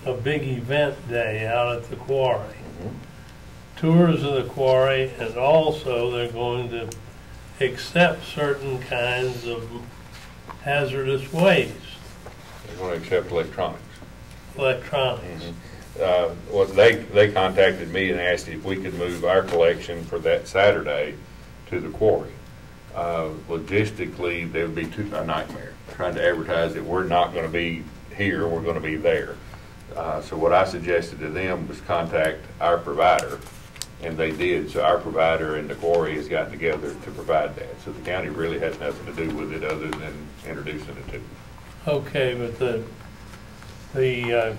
a big event day out at the quarry, tours of the quarry, and also they're going to accept certain kinds of hazardous waste, They're going to accept electronics. electronics. Well, they contacted me and asked if we could move our collection for that Saturday to the quarry. Logistically, there would be a nightmare trying to advertise that we're not going to be here, we're going to be there. So what I suggested to them was contact our provider, and they did. So our provider and the quarry has gotten together to provide that. So the county really has nothing to do with it other than introducing it to them. Okay, but the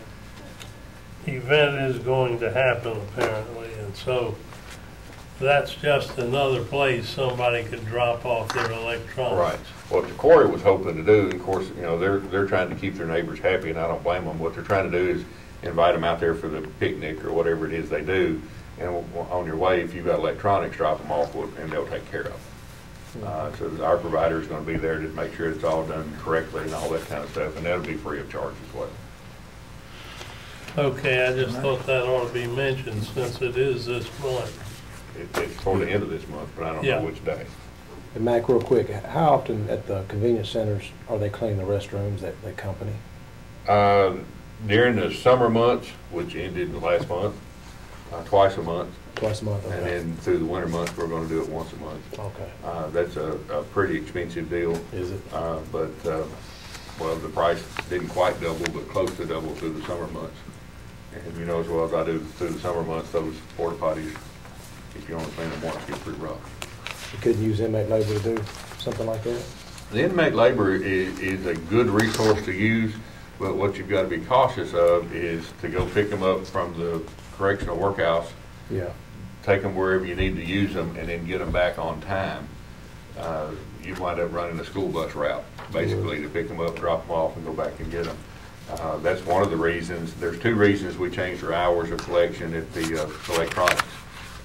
event is going to happen apparently, and so that's just another place somebody could drop off their electronics. Right. What the quarry was hoping to do, of course, you know, they're trying to keep their neighbors happy, and I don't blame them. What they're trying to do is invite them out there for the picnic or whatever it is they do, and on your way, if you've got electronics, drop them off and they'll take care of them. So our provider is going to be there to make sure it's all done correctly and all that kind of stuff, and that'll be free of charge as well. Okay, I just thought that ought to be mentioned since it is this month. It's toward the end of this month, but I don't know which day. And Mac, real quick, how often at the convenience centers are they cleaning the restrooms, that company? During the summer months, which ended last month, twice a month. Twice a month, okay. And then through the winter months, we're going to do it once a month. Okay. That's a pretty expensive deal. Is it? Well, the price didn't quite double, but close to double through the summer months. And you know as well as I do, through the summer months, those porta potties, if you only clean them once, get pretty rough. You couldn't use inmate labor to do something like that? The inmate labor is a good resource to use, but what you've got to be cautious of is to go pick them up from the correctional workhouse. Yeah. Take them wherever you need to use them, and then get them back on time. You wind up running a school bus route, basically, to pick them up, drop them off, and go back and get them. That's one of the reasons. There's two reasons we changed our hours of collection at the electronics.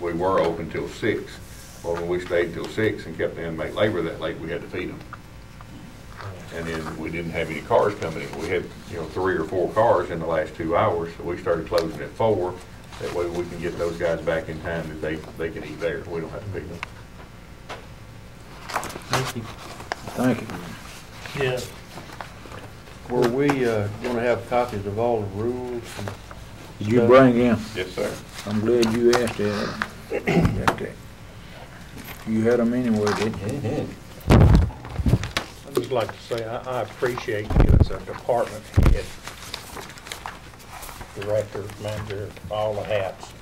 We were open till 6. Well, when we stayed till 6 and kept the inmate labor that late, we had to feed them. And then we didn't have any cars coming in. We had, 3 or 4 cars in the last 2 hours, so we started closing at 4. That way we can get those guys back in time that they can eat there. We don't have to feed them. Thank you. Thank you. Yeah. Were we going to have copies of all the rules? Did you bring in? Yes, sir. I'm glad you asked that. Okay. You had them anyway, didn't you? I'd just like to say I appreciate you as a department head, director, manager, all the hats.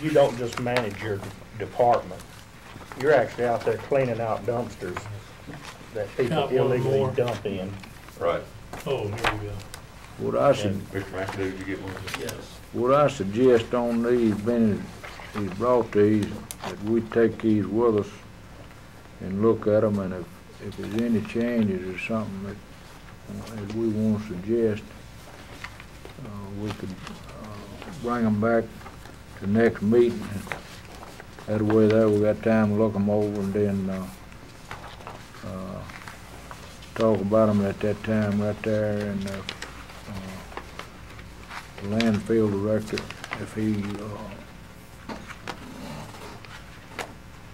You don't just manage your department. You're actually out there cleaning out dumpsters that people Got one illegally more. dump in. Right. Oh, here we go. What I should, Mr. McAdoo, did you get one? Yes. what I suggest on these, being he's brought these, that we take these with us and look at them, and if there's any changes or something that we want to suggest, we could bring them back to the next meeting. That way there we got time to look them over and then talk about them at that time right there. And the landfill director, if he,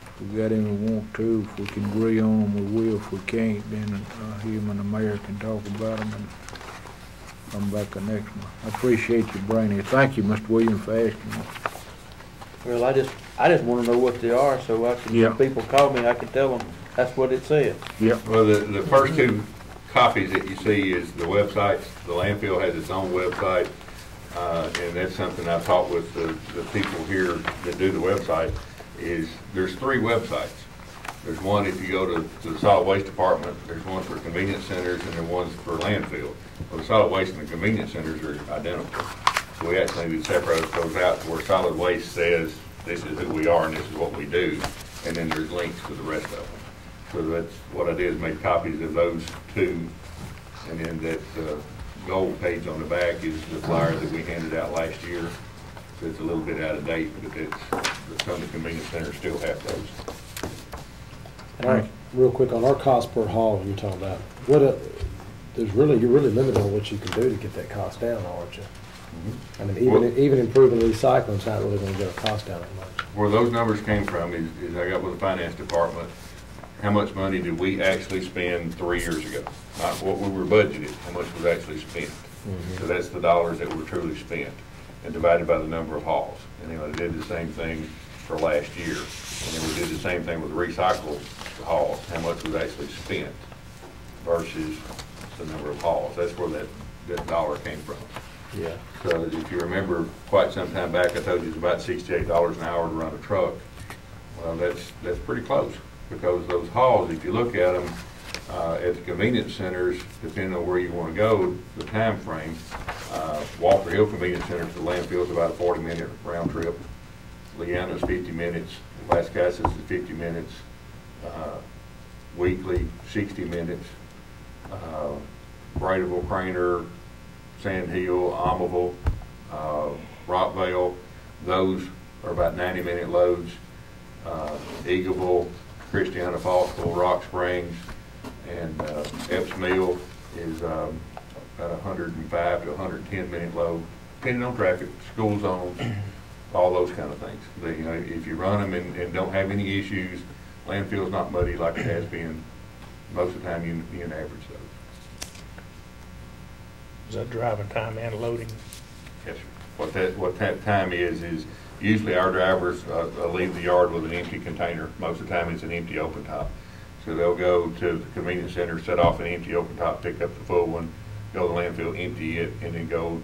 if we got him we want to, if we can agree on them, we will. If we can't, then him and the mayor can talk about them and come back the next month. I appreciate you bringing it. Thank you, Mr. Williams, for asking me. Well, I just wanna know what they are, so I can, Yeah. when people call me, I can tell them that's what it said. Yep. Well, the first two copies that you see is the website. The landfill has its own website, and that's something I've talked with the people here that do the website, is there's 3 websites. There's one if you go to the solid waste department, there's one for convenience centers, and there's one for landfill. Well, the solid waste and the convenience centers are identical. So we actually need to separate those out to where solid waste says this is who we are and this is what we do, and then there's links to the rest of them. So that's what I did, is make copies of those 2, and then that gold page on the back is the flyer that we handed out last year. So it's a little bit out of date, but some of the convenience centers still have those. And real quick, on our cost per haul you're talking about, you're really limited on what you can do to get that cost down, aren't you? I mean, even improving recycling's not really gonna get our cost down that much. Where those numbers came from is I got with the finance department, how much money did we actually spend 3 years ago? Not what we were budgeted, how much was actually spent. So that's the dollars that were truly spent, and divided by the number of hauls. And then I did the same thing for last year. And then we did the same thing with recycled hauls, how much was actually spent versus the number of hauls. That's where that dollar came from. Yeah. So if you remember, quite some time back, I told you it's about $68 an hour to run a truck. Well, that's pretty close, because those hauls, if you look at them, at the convenience centers, depending on where you want to go, the time frame, Walker Hill Convenience Center to the landfill is about a 40-minute round trip. Leanna's 50 minutes, Las Casas is 50 minutes, Weekly 60 minutes, Bradeville, Craner, Sand Hill, Almaville, Rockvale, those are about 90-minute loads. Eagleville, Christiana, Fallsville, Rock Springs, and Epps Mill is about 105 to 110-minute load, depending on traffic, school zones, all those kind of things. You know, if you run them and don't have any issues, landfill's not muddy like it has been. Most of the time, you can average those. Is that driving time and loading? Yes, sir. What that time is usually our drivers leave the yard with an empty container. Most of the time, it's an empty open top. So they'll go to the convenience center, set off an empty open top, pick up the full one, go to the landfill, empty it, and then go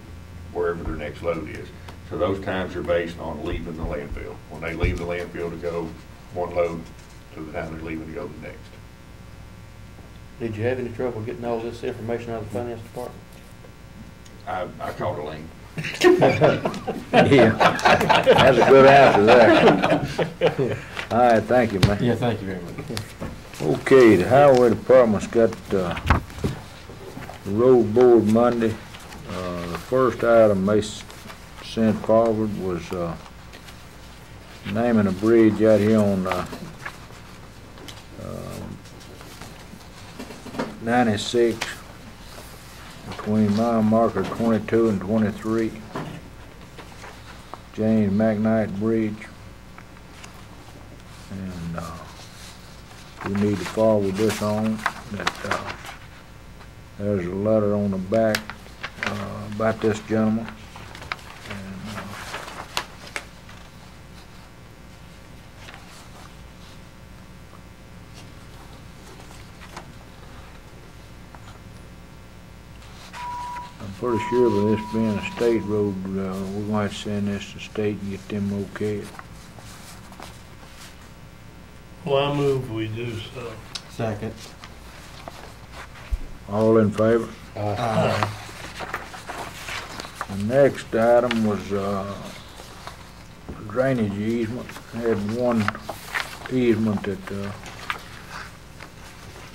wherever their next load is. So those times are based on leaving the landfill. When they leave the landfill to go one load to the time they're leaving to go to the next. Did you have any trouble getting all this information out of the finance department? I called Elaine. Yeah, that's a good answer there. All right, thank you, man. Yeah, thank you very much. Okay, the highway department's got the road board Monday. The first item they sent forward was naming a bridge out here on 96 between mile marker 22 and 23, James McKnight Bridge. And we need to forward this on. That there's a letter on the back about this gentleman. And, I'm pretty sure with this being a state road, we're going to have to send this to state and get them okayed. Well, I move we do so. Second. All in favor? Aye. The next item was drainage easement. Had one easement that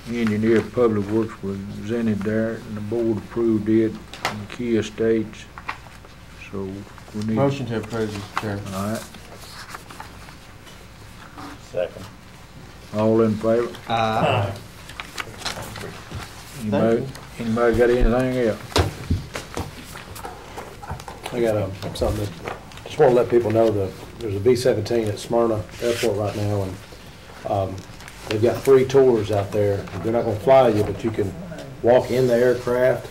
engineer of public works presented there, and the board approved it in Key Estates. So we need. Motion to approve, Mr. Chairman. All right. Second. All in favor? Aye. Anybody got anything else? I got something that, just want to let people know that there's a B-17 at Smyrna Airport right now, and they've got free tours out there. They're not going to fly you, but you can walk in the aircraft,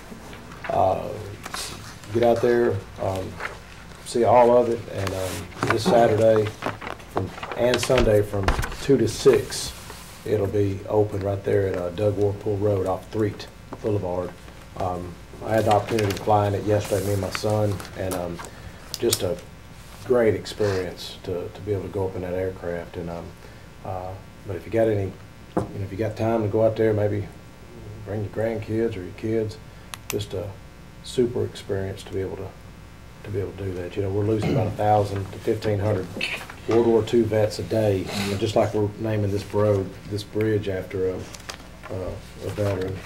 get out there, see all of it, and this Saturday and Sunday from 2 to 6, it'll be open right there at Doug Warpool Road off Threet Boulevard. I had the opportunity to fly in it yesterday, me and my son, and just a great experience to be able to go up in that aircraft. And but if you got any, if you got time to go out there, maybe bring your grandkids or your kids. Just a super experience to be able to do that. We're losing about 1,000 to 1,500 World War II vets a day, and just like we're naming this bridge after a veteran.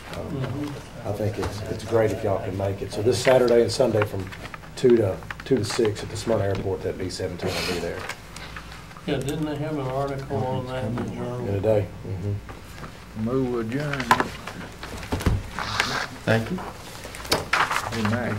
I think it's great if y'all can make it. So this Saturday and Sunday from 2 to 6 at the Smyrna Airport, that B-17 will be there. Yeah, didn't they have an article on that in the journal? Today. Move adjourned. Thank you. Good night.